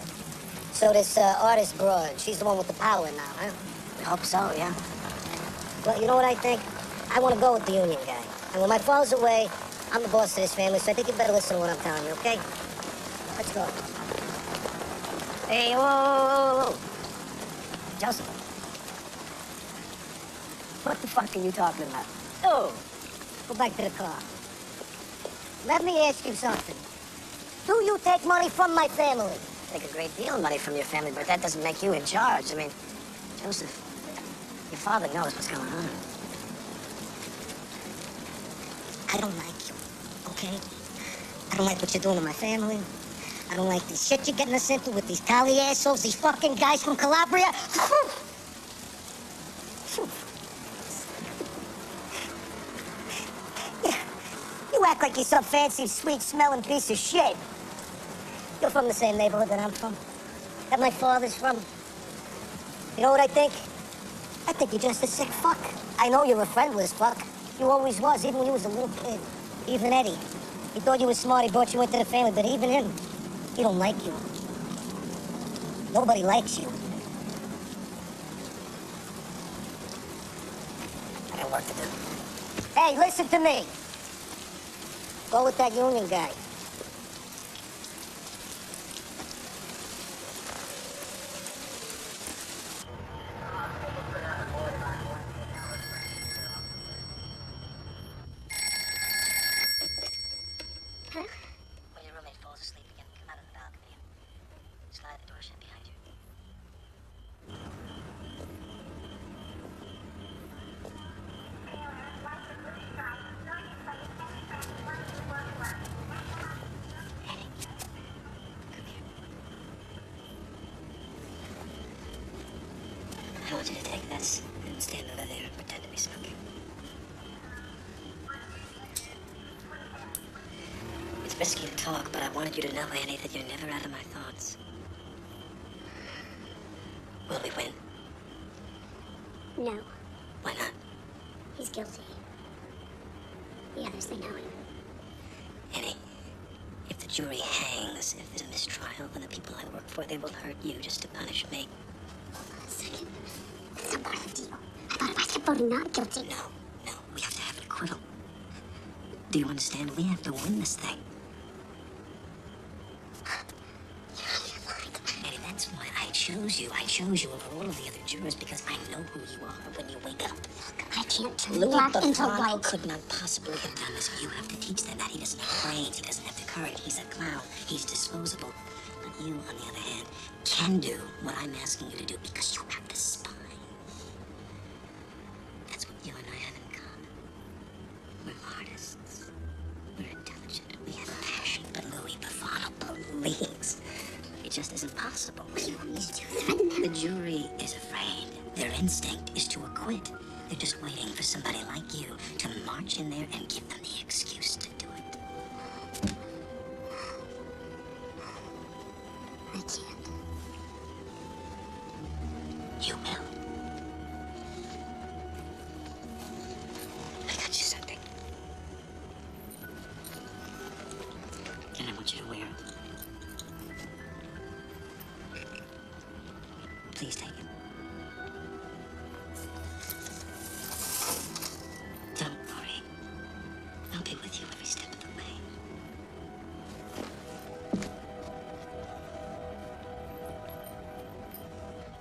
So this artist broad, she's the one with the power now, huh? We hope so, yeah. Well, you know what I think? I want to go with the union guy. And when my father's away, I'm the boss of this family, so I think you better listen to what I'm telling you, okay? Let's go. Hey, whoa. Joseph. What the fuck are you talking about? Oh, go back to the car. Let me ask you something. Do you take money from my family? Take a great deal of money from your family, but that doesn't make you in charge. I mean, Joseph, your father knows what's going on. I don't like you, okay? I don't like what you're doing to my family. I don't like the shit you're getting us into with these tally assholes, these fucking guys from Calabria. You act like you're some fancy, sweet-smelling piece of shit. You're from the same neighborhood that I'm from. That my father's from. You know what I think? I think you're just a sick fuck. I know you're a friendless fuck. You always was, even when you was a little kid. Even Eddie. He thought you were smart, he brought you into the family, but even him, he don't like you. Nobody likes you. I got work to do. Hey, listen to me. Go with that union guy. When your roommate falls asleep again, come out on the balcony. Slide the door shut behind you. I want you to take this and stand over there and pretend to be smoking. It's risky to talk, but I wanted you to know, Annie, that you're never out of my thoughts. Will we win? No, Why not? he's guilty. The others, they know him. Annie, if the jury hangs, if there's a mistrial, then the people I work for, they will hurt you just to punish me. Second, that's not part of the deal. I thought if I kept voting not guilty. No, we have to have an acquittal. Do you understand? We have to win this thing. Annie, that's why I chose you. I chose you over all of the other jurors because I know who you are when you wake up. Look, I can't turn Louis black into Bufano white. could not possibly have done this. You have to teach them that. He doesn't have brains. He doesn't have the courage. He's a clown. He's disposable. But you, on the other hand, can do what I'm asking you to do because you have the spine. That's what you and I have in common. We're artists. We're intelligent. We have passion. But Louis Bufano believes. It just isn't possible. The jury is afraid. Their instinct is to acquit. They're just waiting for somebody like you to march in there and give them the excuse to do it. I can't. You will. I got you something. And I want you to wear it. Please take it. Don't worry. I'll be with you every step of the way.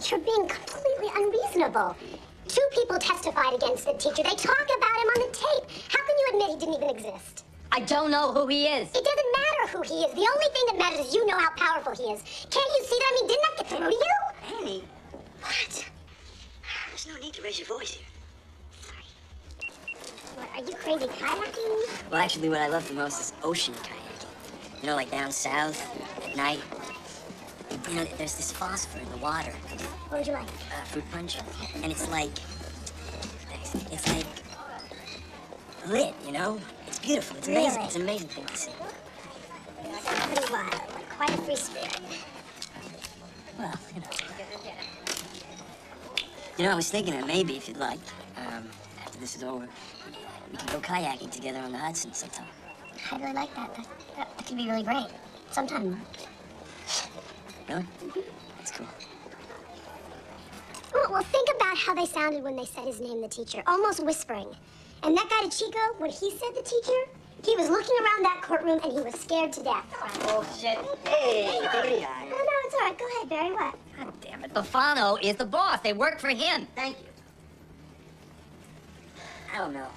You're being completely unreasonable. 2 people testified against the teacher. They talk about him on the tape. How can you admit he didn't even exist? I don't know who he is. It doesn't matter who he is. The only thing that matters is you know how powerful he is. Can't you see that? I mean, didn't that get through to you? Annie, What? there's no need to raise your voice here. What, are you crazy kayaking? Well, actually, what I love the most is ocean kayaking. You know, like down south at night. You know, there's this phosphor in the water, What would you like? fruit punch, and it's like lit, you know? It's beautiful. It's amazing. Really? It's an amazing thing to see. Pretty wild, like quite a free spirit. Well, you know. You know, I was thinking that maybe if you'd like, after this is over, we can go kayaking together on the Hudson sometime. I really like that. That could be really great. Sometime. Really? That's cool. Well, think about how they sounded when they said his name, the teacher, almost whispering. And that guy, Chico, when he said the teacher, he was looking around that courtroom and he was scared to death. Oh, shit. Hey, Barry. No, it's all right. Go ahead, Barry. What? God damn it. Bufano is the boss. They work for him. Thank you. I don't know.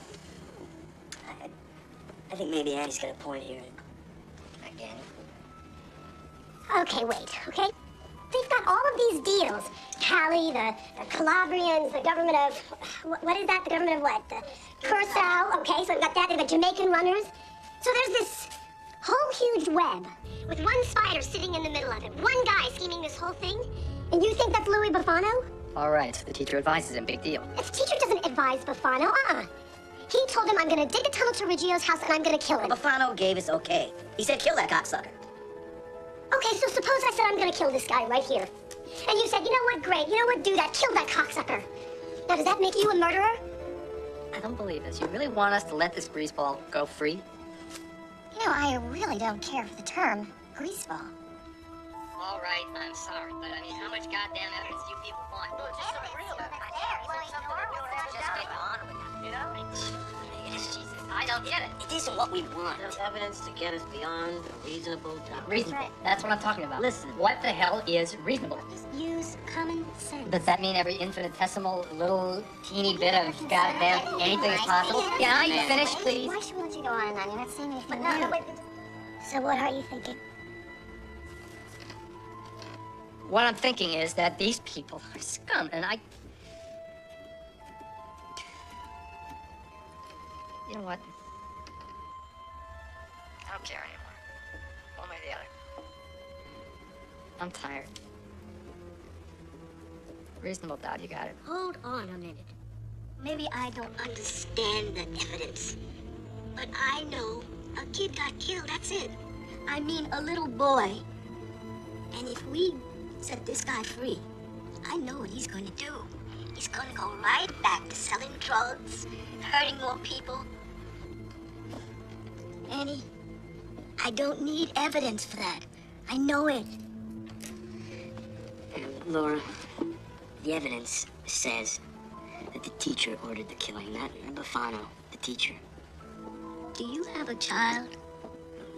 I think maybe Annie's got a point here. Again. Okay, wait, okay? They've got all of these deals. Cali, the Calabrians, the government of... What is that? The government of what? The Curacao, okay? So we've got that. They've got Jamaican runners. So there's this whole huge web with one spider sitting in the middle of it. One guy scheming this whole thing. And you think that's Louis Bufano? All right. The teacher advises him. Big deal. The teacher doesn't advise Bufano. He told him, I'm gonna dig a tunnel to Riggio's house and I'm gonna kill him. Bufano gave us okay. He said kill that cocksucker. Okay, so suppose I said I'm gonna kill this guy right here. And you said, you know what, great, you know what, do that, kill that cocksucker. Now, does that make you a murderer? I don't believe this. You really want us to let this greaseball go free? You know, I really don't care for the term greaseball. All right, I'm sorry, but I mean, how much goddamn evidence do you people want? No, just some real evidence. Just get on with it, you know? Jesus, I don't get it. It isn't what we want. There's evidence to get us beyond a reasonable doubt. Reasonable. That's what I'm talking about. Listen, what the hell is reasonable? Just use common sense. Does that mean every infinitesimal little teeny bit of goddamn anything is possible? Yeah, you finish, please. Why should we let you go on and on? You're not saying anything. No, wait. So what are you thinking? What I'm thinking is that these people are scum, and I... You know what? I don't care anymore. One way or the other. I'm tired. Reasonable doubt, you got it. Hold on a minute. Maybe I don't understand the evidence, but I know a kid got killed, that's it. I mean, a little boy. And if we set this guy free, I know what he's going to do. He's going to go right back to selling drugs, hurting more people. Annie, I don't need evidence for that. I know it. Laura, the evidence says that the teacher ordered the killing, not Bufano, the teacher. Do you have a child?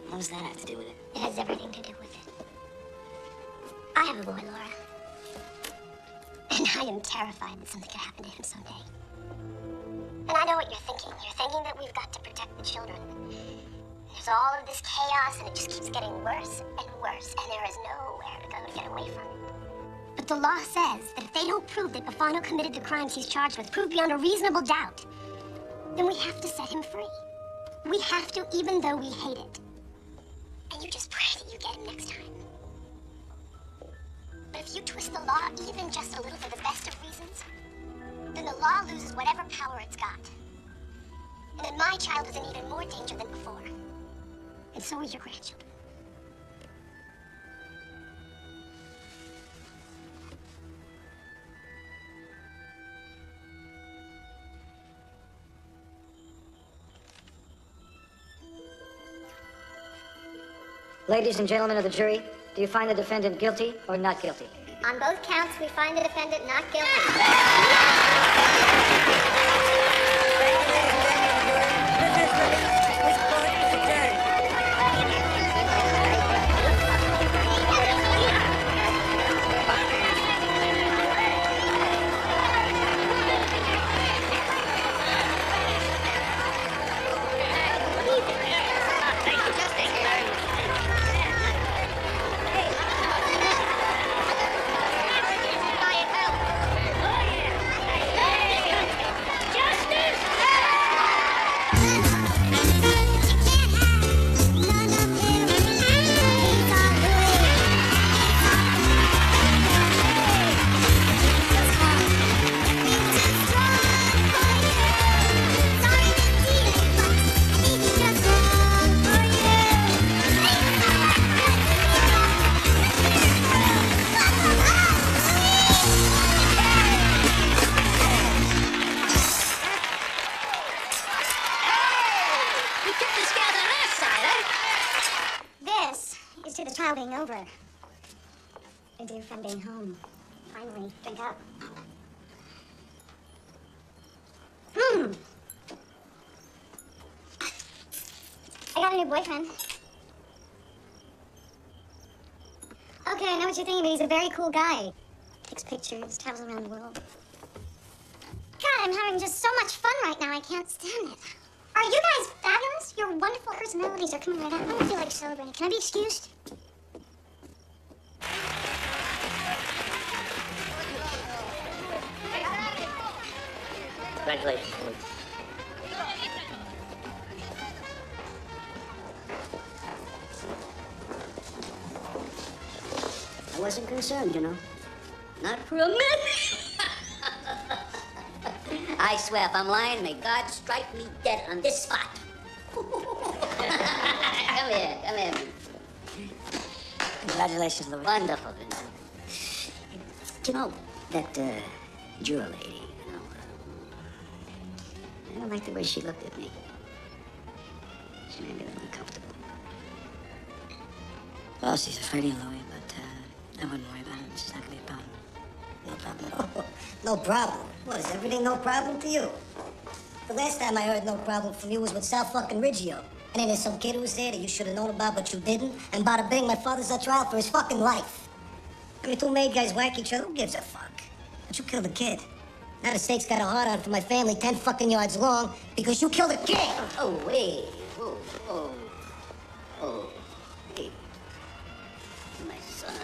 What does that have to do with it? It has everything to do with it. I have a boy, Laura. And I am terrified that something could happen to him someday. And what you're thinking. You're thinking that we've got to protect the children. There's all of this chaos, and it just keeps getting worse and worse, and there is nowhere to go to get away from it. But the law says that if they don't prove that Bufano committed the crimes he's charged with, prove beyond a reasonable doubt, then we have to set him free. We have to, even though we hate it. And you just pray that you get him next time. But if you twist the law even just a little for the best of reasons, then the law loses whatever power it's got. And then my child is in even more danger than before. And so are your grandchildren. Ladies and gentlemen of the jury, do you find the defendant guilty or not guilty? On both counts, we find the defendant not guilty. To the trial being over. A dear friend being home. Finally, drink up. I got a new boyfriend. Okay, I know what you're thinking, but he's a very cool guy. Takes pictures, travels around the world. God, I'm having just so much fun right now, I can't stand it. Are you guys fabulous? Your wonderful personalities are coming right out. I don't feel like celebrating. Can I be excused? Congratulations. I wasn't concerned, you know. Not for a minute. I swear, if I'm lying, may God strike me dead on this spot. Come here. Congratulations, Louis. Wonderful, Vincent. You know, that juror lady, I don't like the way she looked at me. She made me a little uncomfortable. Well, she's afraid of you, Louis, but I wouldn't worry about it. She's not gonna be a problem. No problem at all. No problem? What, is everything no problem to you? The last time I heard no problem from you was with Sal fucking Riggio. And then there's some kid who was there that you should have known about, but you didn't. And bada bing, my father's on trial for his fucking life. I mean, two made guys whack each other. Who gives a fuck? But you killed a kid. Now the state's got a hard on for my family 10 fucking yards long because you killed a kid. Oh, wait. Whoa. Oh, hey. My son.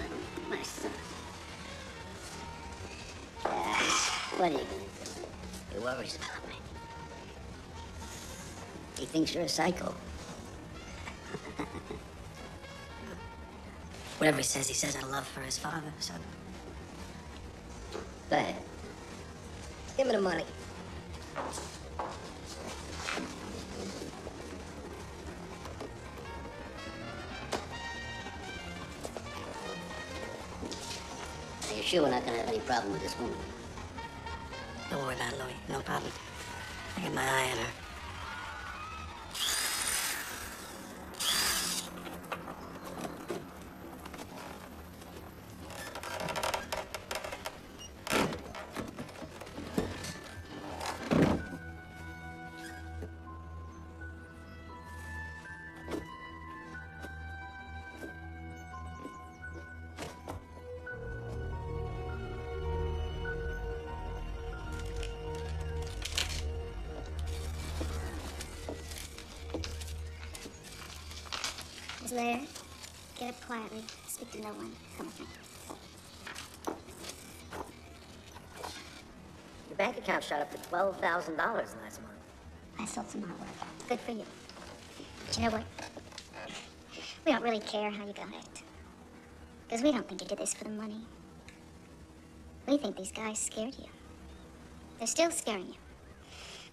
What are you gonna do? He worries about me. He thinks you're a psycho. Whatever he says out of love for his father, so... Go ahead. Give me the money. Are you sure we're not gonna have any problem with this woman? Don't worry about it, Louis. No problem. I got my eye on her. Laird, get up quietly. Speak to no one. Come with me. Your bank account shot up to $12,000 last month. I sold some artwork. Good for you. But you know what? We don't really care how you got it. Because we don't think you did this for the money. We think these guys scared you. They're still scaring you.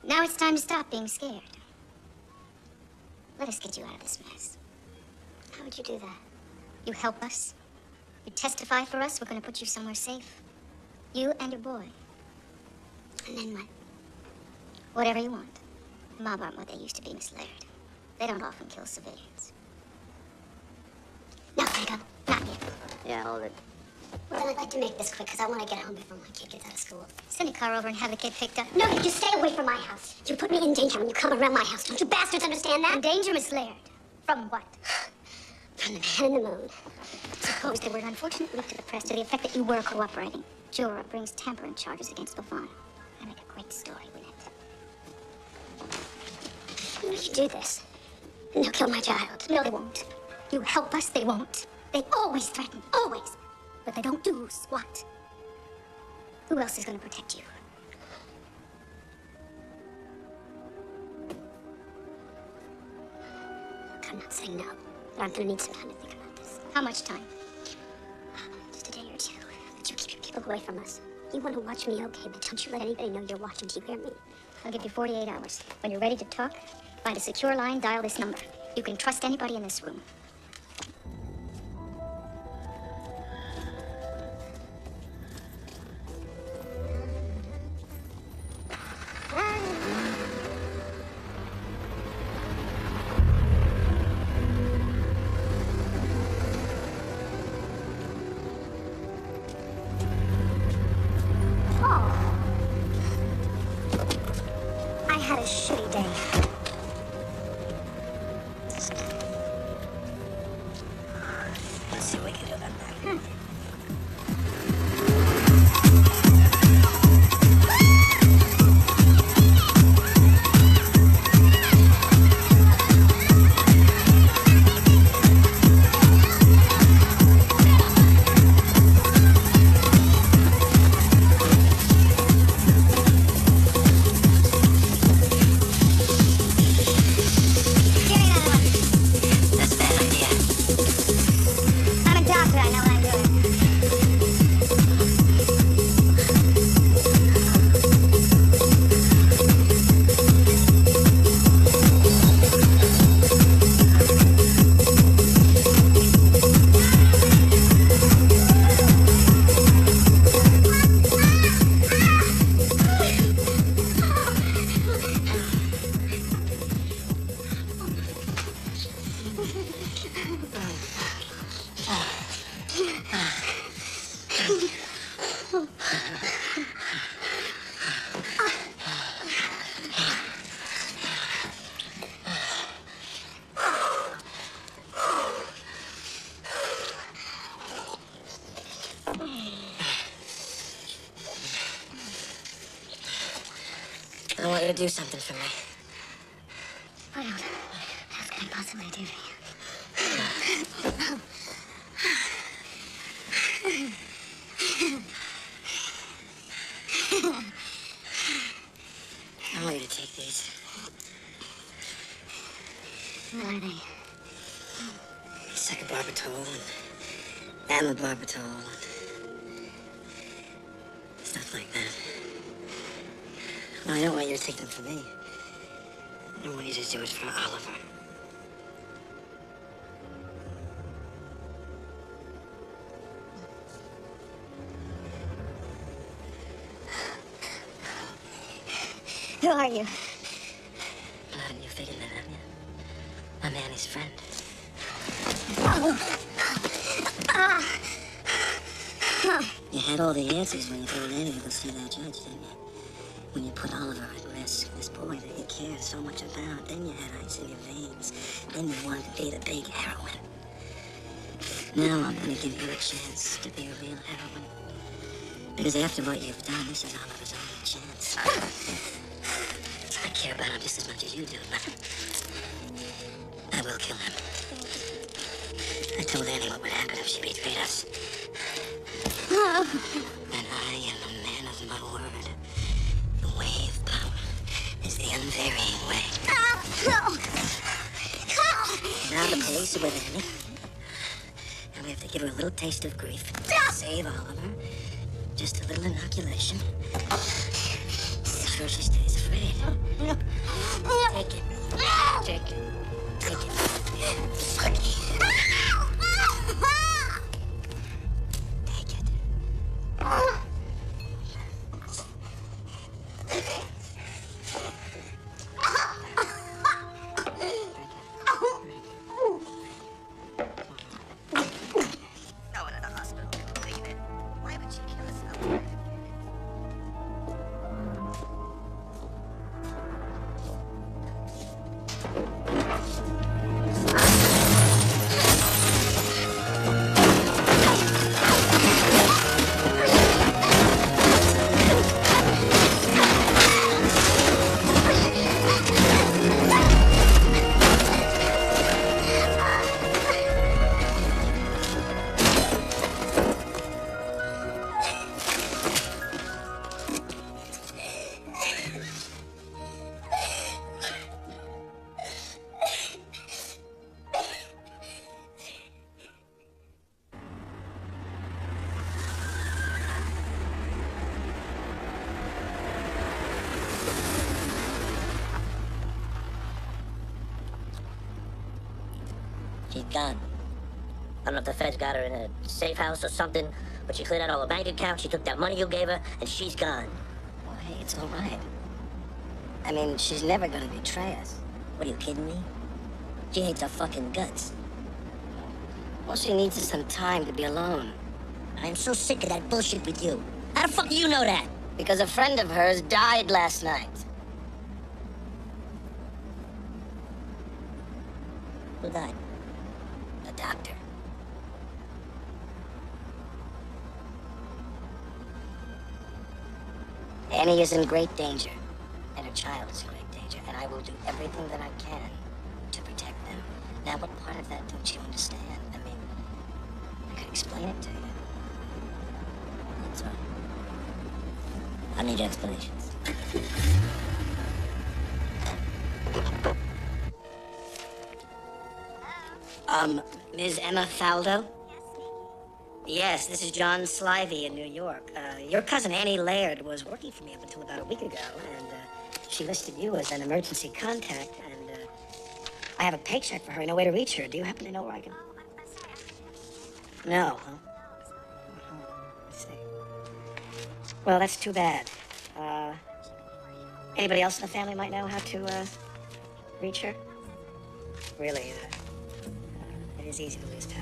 Now it's time to stop being scared. Let us get you out of this mess. How would you do that? You help us. You testify for us. We're going to put you somewhere safe. You and your boy. And then what? Whatever you want. The mob aren't what they used to be, Miss Laird. They don't often kill civilians. No, Jacob. Not you. Yeah, hold it. Well, I'd like to make this quick, because I want to get home before my kid gets out of school. Send a car over and have the kid picked up. No, you just stay away from my house. You put me in danger when you come around my house. Don't you bastards understand that? In danger, Miss Laird? From what? From the man in the moon. Suppose there were an unfortunate leak to the press to the effect that you were cooperating. Juror brings tampering charges against Bovano. I make a great story with it. You do this, and they'll kill my child. No, they won't. You help us, they won't. They always threaten, always. But they don't do squat. Who else is going to protect you? Look, I'm not saying no, but I'm going to need some time to think about this. How much time? Just a day or two. But you keep your people away from us. You want to watch me, okay, but don't you let anybody know you're watching. Do you hear me? I'll give you 48 hours. When you're ready to talk, find a secure line, dial this number. You can trust anybody in this room. I had a shitty day. Let's see what we can do about that. That's a bad idea. I'm a doctor, I know what I'm doing. I want you to do something for me. What else can I possibly do for you? I want you to take these. What are they? Secabarbital and amibarbital and stuff like that. No, I don't want you to take them for me. I want you to do it for Oliver. Who are you? Well, haven't you figured that out yet? I'm Annie's friend. You had all the answers when you told Annie to go see that judge, didn't you? When you put Oliver at risk, this boy that you cared so much about, then you had ice in your veins. Then you wanted to be the big heroine. Now I'm gonna give you a chance to be a real heroine. Because after what you've done, this is Oliver's only chance. I care about him just as much as you do, but I will kill him. I told Annie what would happen if she betrayed us. And I am a man of my word. The way of power is the unvarying way. Now the police are with Annie. And we have to give her a little taste of grief. Save Oliver. Just a little inoculation. So she stays afraid. Take it. Take it. Take it. Take it. No one in the hospital can believe it. Why would she kill herself? She's gone. I don't know if the feds got her in a safe house or something, but she cleared out all her bank accounts, she took that money you gave her, and she's gone. Well, hey, it's all right. I mean, she's never gonna betray us. What, are you kidding me? She hates our fucking guts. All she needs is some time to be alone. I'm so sick of that bullshit with you. How the fuck do you know that? Because a friend of hers died last night. Who died? The doctor. Annie is in great danger, and her child is in great danger, and I will do everything that I can to protect them. Now, what part of that don't you understand? I mean, I could explain it to you. That's all. I need explanations. Ms. Emma Faldo? Yes, this is John Slivey in New York. Your cousin Annie Laird was working for me up until about a week ago, and she listed you as an emergency contact, and I have a paycheck for her. No way to reach her. Do you happen to know where I can? No, huh? I see. Well, that's too bad. Anybody else in the family might know how to reach her? Really, it is easy to lose touch.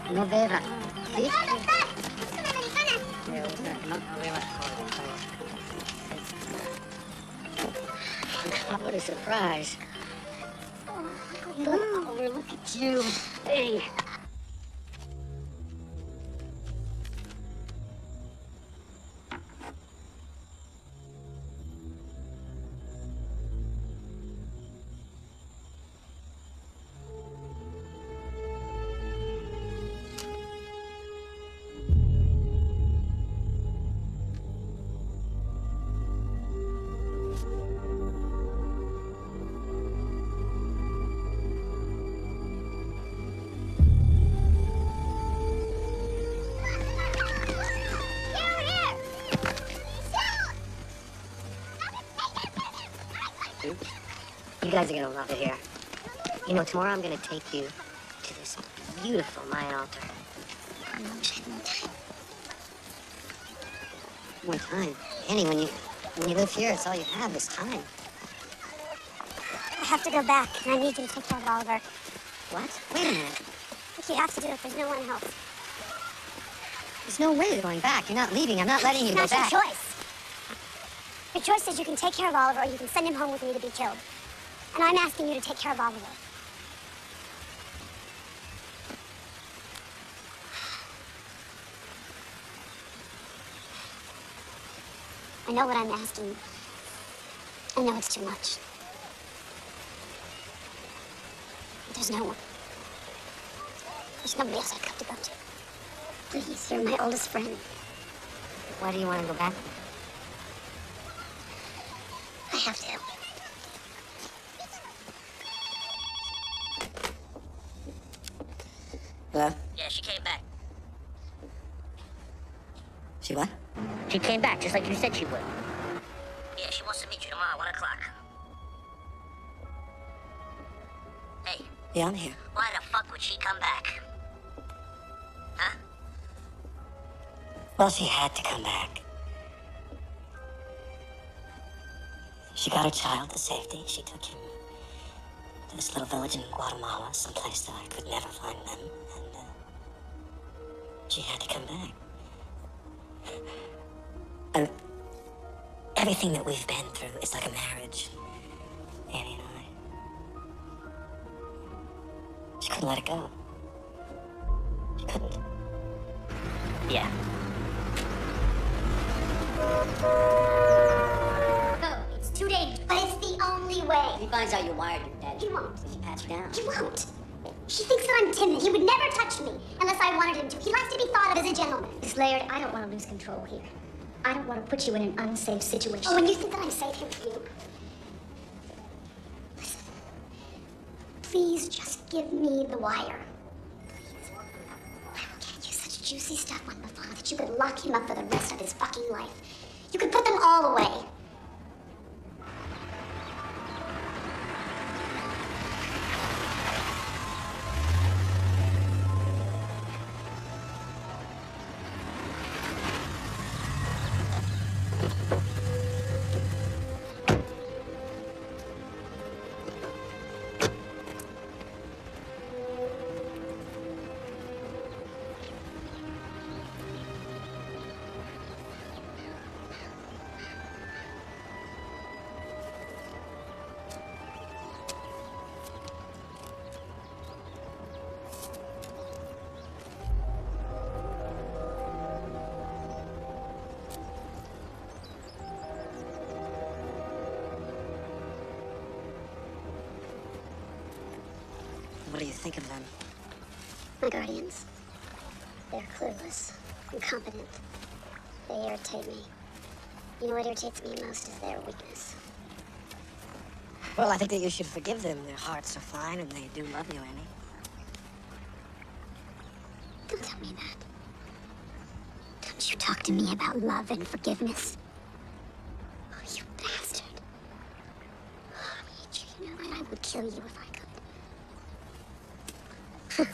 No vera. ¿Sí? No aveva. What a surprise. Look at you. Hey. guys are gonna love it here. You know, tomorrow I'm gonna take you to this beautiful Mayan altar. More time. Annie, when you live here, it's all you have is time. I have to go back, and I need you to take care of Oliver. What? Wait a minute. If you have to do it, there's no one else. There's no way you're going back. You're not leaving. I'm not letting you go It's not back. your choice. Your choice is you can take care of Oliver, or you can send him home with me to be killed. And I'm asking you to take care of Oliver. I know what I'm asking. I know it's too much. There's no one. There's nobody else I've got to go to. Please, you're my oldest friend. Why do you want to go back? I have to. Hello? Yeah, she came back. She what? She came back, just like you said she would. Yeah, she wants to meet you tomorrow, 1 o'clock. Hey, Yeah, I'm here. why the fuck would she come back? Huh? Well, she had to come back. She got her child to safety. She took him to this little village in Guatemala, someplace that I could never find them. And she had to come back. And everything that we've been through is like a marriage, Annie and I. She couldn't let it go. She couldn't. Yeah. Go. It's too dangerous, but it's the only way. If he finds out you're wired, you're dead. He won't. If he pats you down. He won't. She thinks that I'm timid. He would never touch me unless I wanted him to. He likes to be thought of as a gentleman. Miss Laird, I don't want to lose control here. I don't want to put you in an unsafe situation. Oh, and you think that I'm safe here with you? Listen. Please just give me the wire. Please. I will get you such juicy stuff on the phone that you could lock him up for the rest of his fucking life. You could put them all away. What do you think of them? My guardians. They're clueless, incompetent. They irritate me. You know what irritates me most is their weakness. Well, I think that you should forgive them. Their hearts are fine and they do love you, Annie. Don't tell me that. Don't you talk to me about love and forgiveness. Oh, you bastard. Oh, I hate you. You know that I would kill you if I could.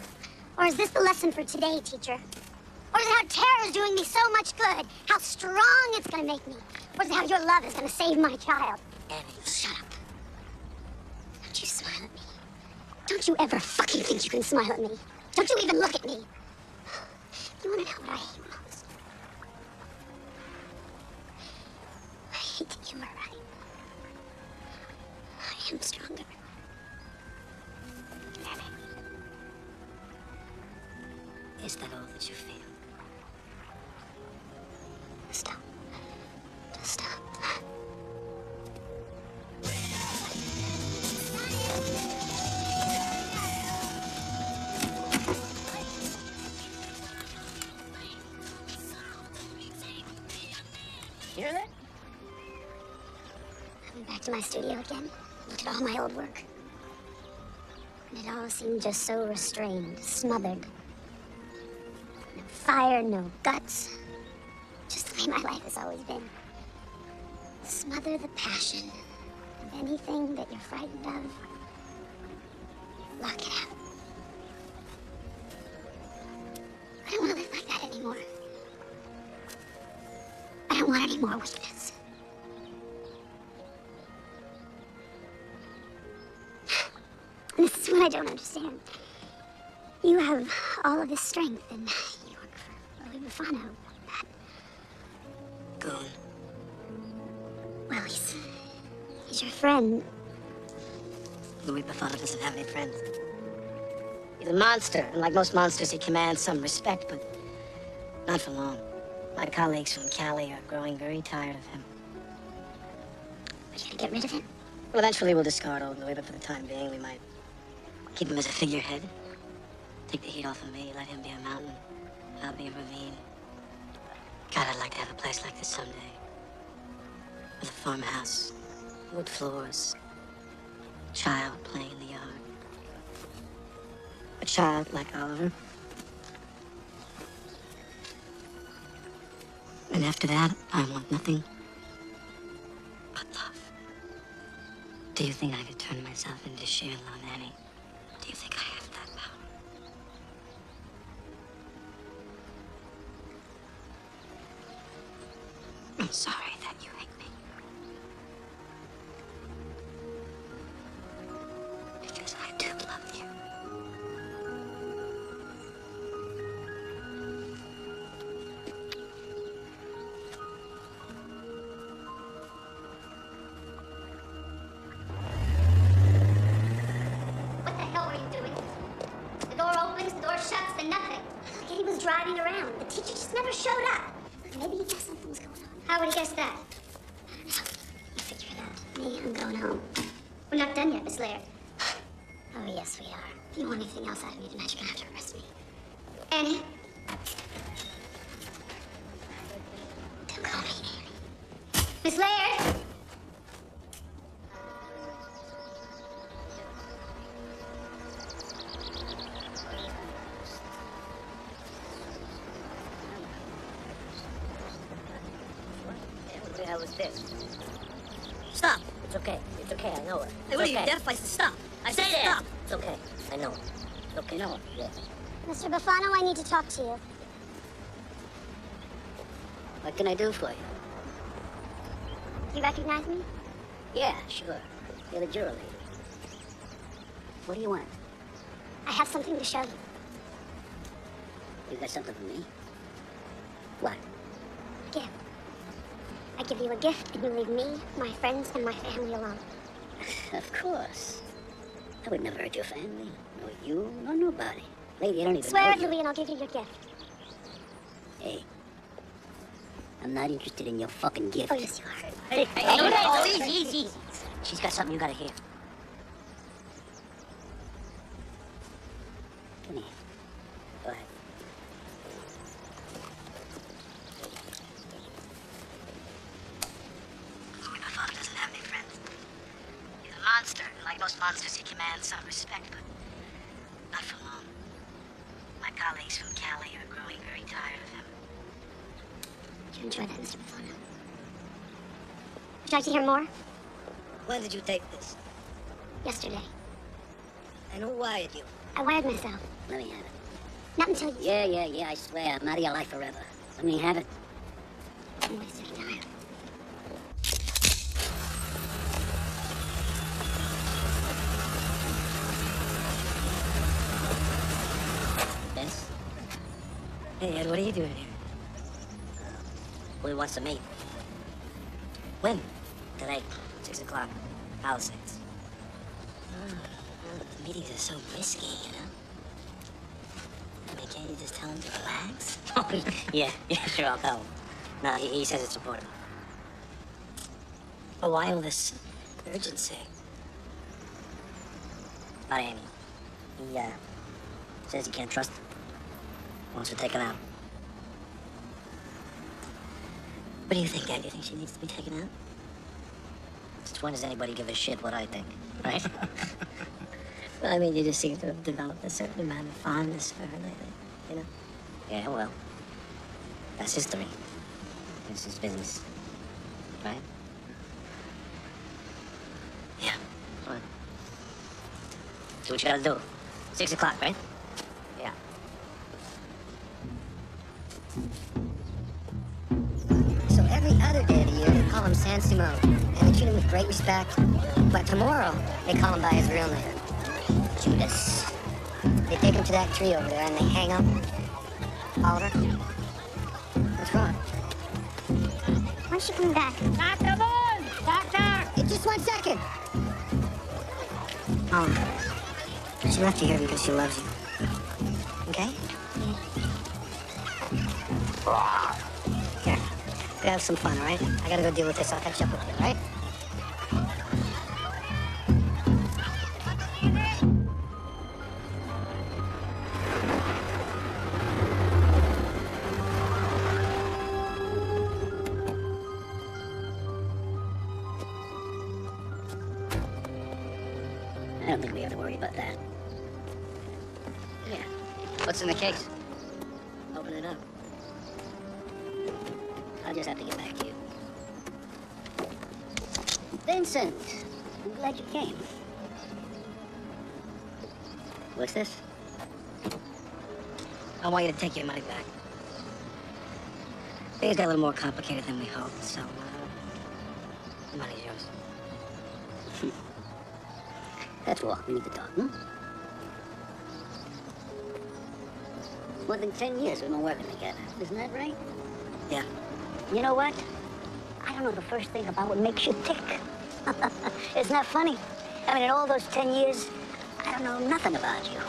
Or is this the lesson for today, teacher? Or is it how terror is doing me so much good? How strong it's gonna make me? Or is it how your love is gonna save my child? Annie. Shut up. Don't you smile at me. Don't you ever fucking think you can smile at me. Don't you even look at me. You wanna know what I hate most? I hate that you were right. I am stronger. Annie. Is that all that you feel? Stop. Just stop. You hear that? I went back to my studio again, looked at all my old work. And it all seemed just so restrained, smothered. No fire, no guts. Just the way my life has always been. Smother the passion and anything that you're frightened of, lock it out. I don't want to live like that anymore. I don't want any more weakness. And this is what I don't understand. You have all of this strength, and you work for Louis Bufano. That Goon. Well, he's your friend. Louis Bufano doesn't have any friends. He's a monster, and like most monsters, he commands some respect, but not for long. My colleagues from Cali are growing very tired of him. Are you gonna get rid of him? Well, eventually we'll discard old Louis, but for the time being, we might keep him as a figurehead. Take the heat off of me, let him be a mountain, I'll be a ravine. God, I'd like to have a place like this someday. With a farmhouse, wood floors, a child playing in the yard. A child like Oliver. And after that, I want nothing but love. Do you think I could turn myself into Sheila Annie? Do you think I have that power? I'm sorry that you hate me. Because I do love you. What the hell were you doing? The door opens, the door shuts, then nothing. Like he was driving around. The teacher just never showed up. Maybe he guessed something was going on. How would he guess that? You figure it out. Me, I'm going home. We're not done yet, Miss Laird. Oh, yes, we are. If you want anything else out of me tonight, you're gonna have to arrest me. Annie? Don't call me Annie. Miss Laird! What the hell is this? Stop! It's okay. It's okay, I know it. Hey, what are you, deaf? I said stop. I said stop. It's okay. I know it. It's okay. You know it? Yeah. Mr. Bufano, I need to talk to you. What can I do for you? You recognize me? Yeah, sure. You're the juror lady. What do you want? I have something to show you. You got something for me? What? A gift. I give you a gift, and you leave me, my friends, and my family alone. Of course. I would never hurt your family. Nor you, nor nobody. Lady, I don't even Swear know it, you. Louis, and I'll give you your gift. Hey. I'm not interested in your fucking gift. Oh, yes, you are. Hey, easy. She's got something you gotta hear. Come here. Go ahead. My father doesn't have any friends. He's a monster, and like most monsters, he commands some respect, but not for long. My colleagues from Cali are growing very tired of him. Did you enjoy that, Mr. Bufano? Would you like to hear more? When did you take this? Yesterday. And who wired you? I wired myself. Let me have it. Not until you... Yeah, I swear. I'm out of your life forever. Let me have it. Don't waste any time. Yes? Hey, Ed, what are you doing here? Willie wants to meet. When? Today, 6 o'clock. Palisades. The meetings are so risky, you know? I mean, can't you just tell him to relax? Oh, yeah, sure, I'll tell him. No, he says it's important. But why all this urgency? About Amy. He, says you can't trust her. Wants her taken out. What do you think, Ed? Do you think she needs to be taken out? Since when does anybody give a shit what I think, right? Well, I mean, you just seem to have developed a certain amount of fondness for her lately, you know? Yeah, well, that's history. This is business, right? Do what you gotta do. 6 o'clock, right? Yeah. So every other day of the year, they call him San Simone, and they treat him with great respect. But tomorrow, they call him by his real name, Judas. They take him to that tree over there, and they hang him. Oliver, what's wrong? When's she coming back? Dr. Moon! Doctor! Just 1 second. Oliver, she left you here because she loves you. Okay? Here, we have some fun, all right? I gotta go deal with this. I'll catch up with you, all right? I don't think we have to worry about that. Yeah. What's in the case? Open it up. I'll just have to get back to you. Vincent, I'm glad you came. What's this? I want you to take your money back. Things got a little more complicated than we hoped, so The money's yours. let's walk. We need to talk, It's more than 10 years we've been working together. Isn't that right? Yeah. You know what? I don't know the first thing about what makes you tick. Isn't that funny? I mean, in all those 10 years, I don't know nothing about you.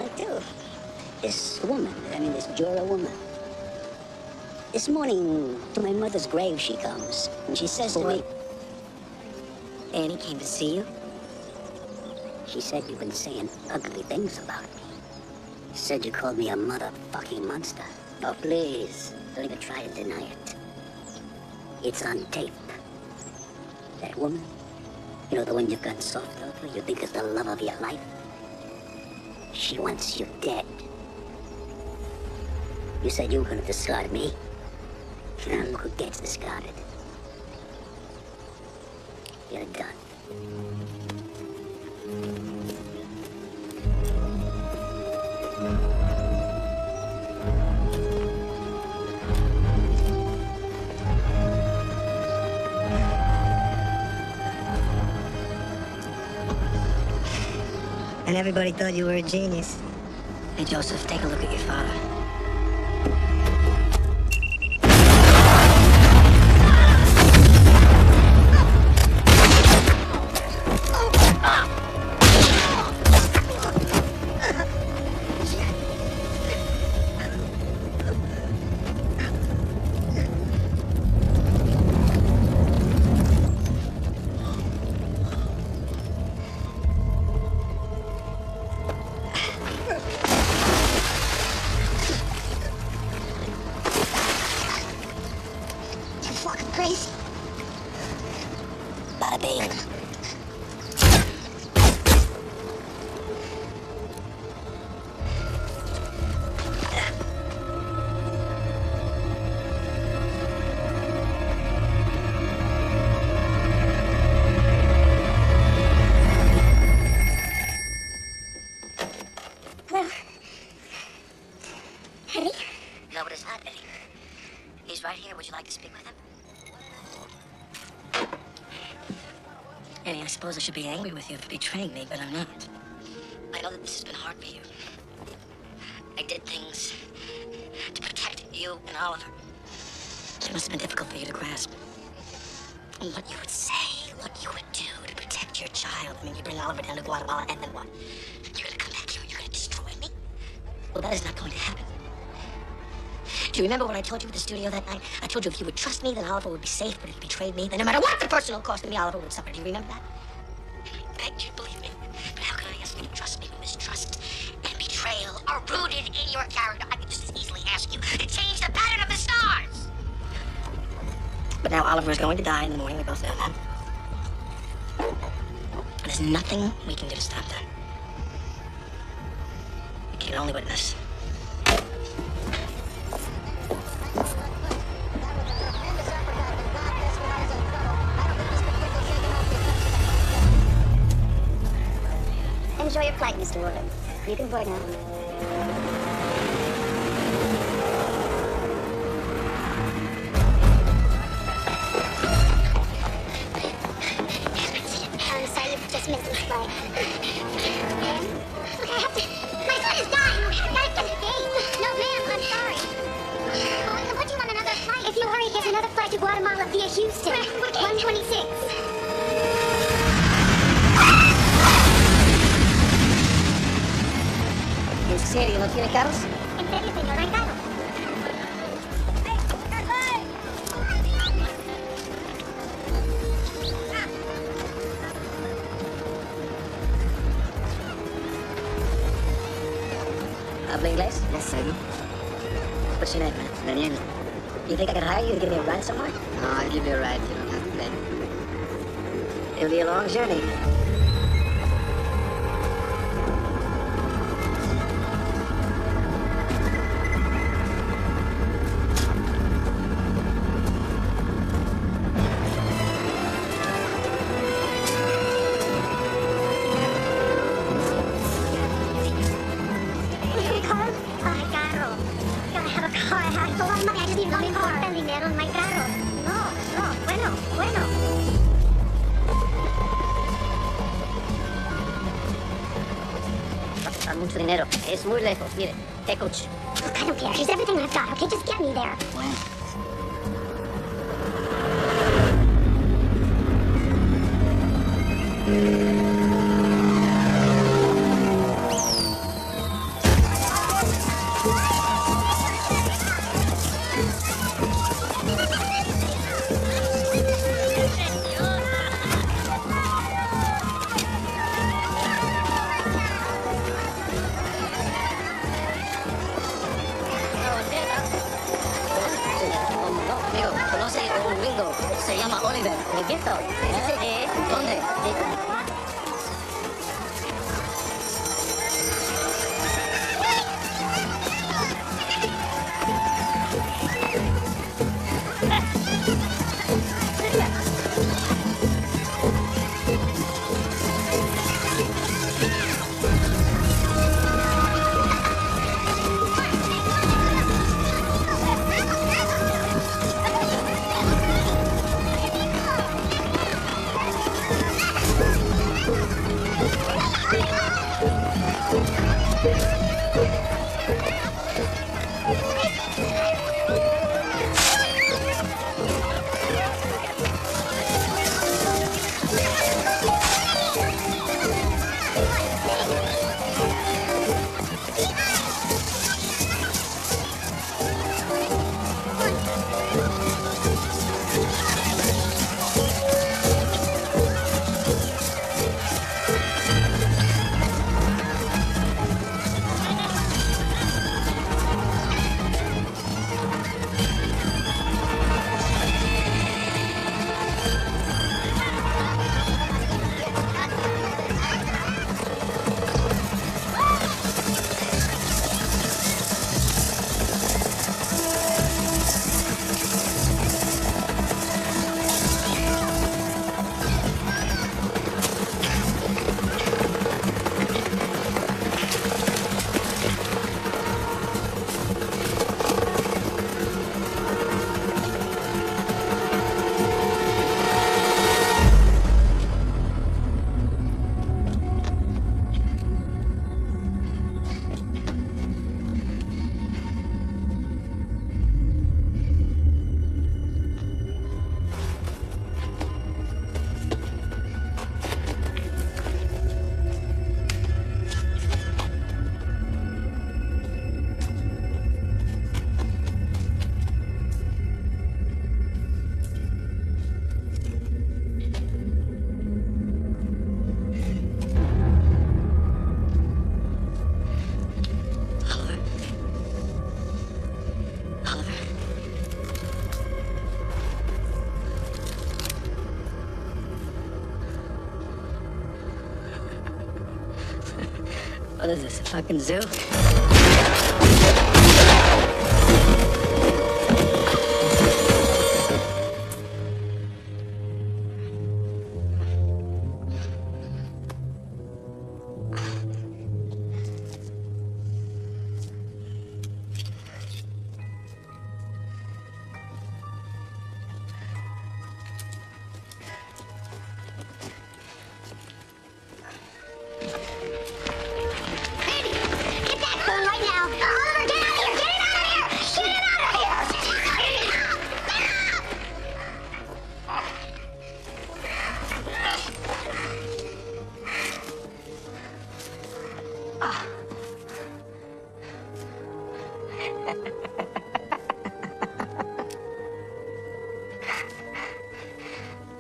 I do. This woman, this Juror woman. This morning, to my mother's grave she comes, and she says to me, Annie came to see you? she said you've been saying ugly things about me. She said you called me a motherfucking monster. Oh, please, don't even try to deny it. It's on tape. That woman, the one you've gotten soft over, you think is the love of your life? She wants you dead. You said you were gonna discard me. Now look who gets discarded. You're done. And everybody thought you were a genius. Hey, Joseph, take a look at your father. Crazy. Bada bing. Well, Eddie? No, but it's not Eddie. He's right here. Would you like to speak with him? Annie, I suppose I should be angry with you for betraying me, but I'm not. I know that this has been hard for you. I did things to protect you and Oliver. It must have been difficult for you to grasp. And what you would say, what you would do to protect your child. You bring Oliver down to Guatemala, and then what? You're gonna come back here and you're gonna destroy me? Well, that is not going to happen. Do you remember what I told you at the studio that night? I told you if you would trust me, then Oliver would be safe, but if he betrayed me, then no matter what the personal cost of me, Oliver would suffer. Do you remember that? I begged you to believe me. But how can I ask you to trust me when mistrust and betrayal are rooted in your character? I could just as easily ask you to change the pattern of the stars. But now Oliver is going to die in the morning. We both know that. There's nothing we can do to stop that. We can only witness. enjoy your flight, Mr. Warden. You can board now. I'm sorry, you just missed this flight. Look, I have to... My son is dying. I gotta get to the gate. No, ma'am, I'm sorry. Oh, I can put you on another flight. If you hurry, there's another flight to Guatemala via Houston. 126. ¿En serio no tiene carros? En serio, señor, no hay carro. ¿Habla inglés? Yes, I do. What's your name, man? Daniel. You think I could hire you to give me a ride somewhere? No, I'll give you a ride. You don't have to pay. It'll be a long journey. Car? Ay, carro. Gotta have a car. I have a lot of money. I just need one car. El dinero en my carro. No, no. Bueno. Va a costar mucho dinero. Es muy lejos. Mire, take coach. Look, I don't care. Here's everything I've got. Okay, just get me there. Amigo, conoce un gringo. Se llama Oliver. ¿El viento? ¿Dónde? What is this, a fucking zoo?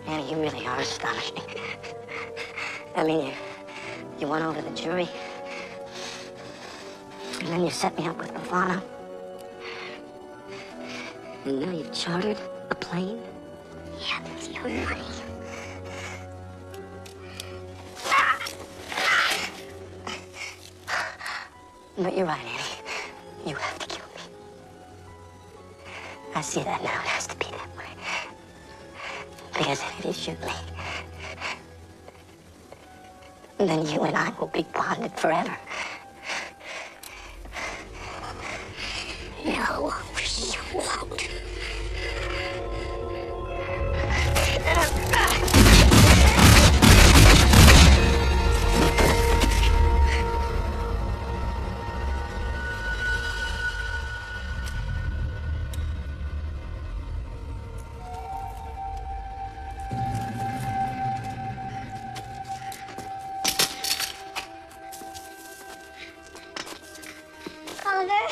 Annie, you really are astonishing. I mean, you won over the jury, and then you set me up with Ivana, and now you've chartered a plane? Yeah, that's your money. But you're right, Annie. You have to kill me. I see that now. It has to be that way. Because if you shoot me, then you and I will be bonded forever. No, you won't. Oliver?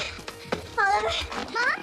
Oliver? Mom?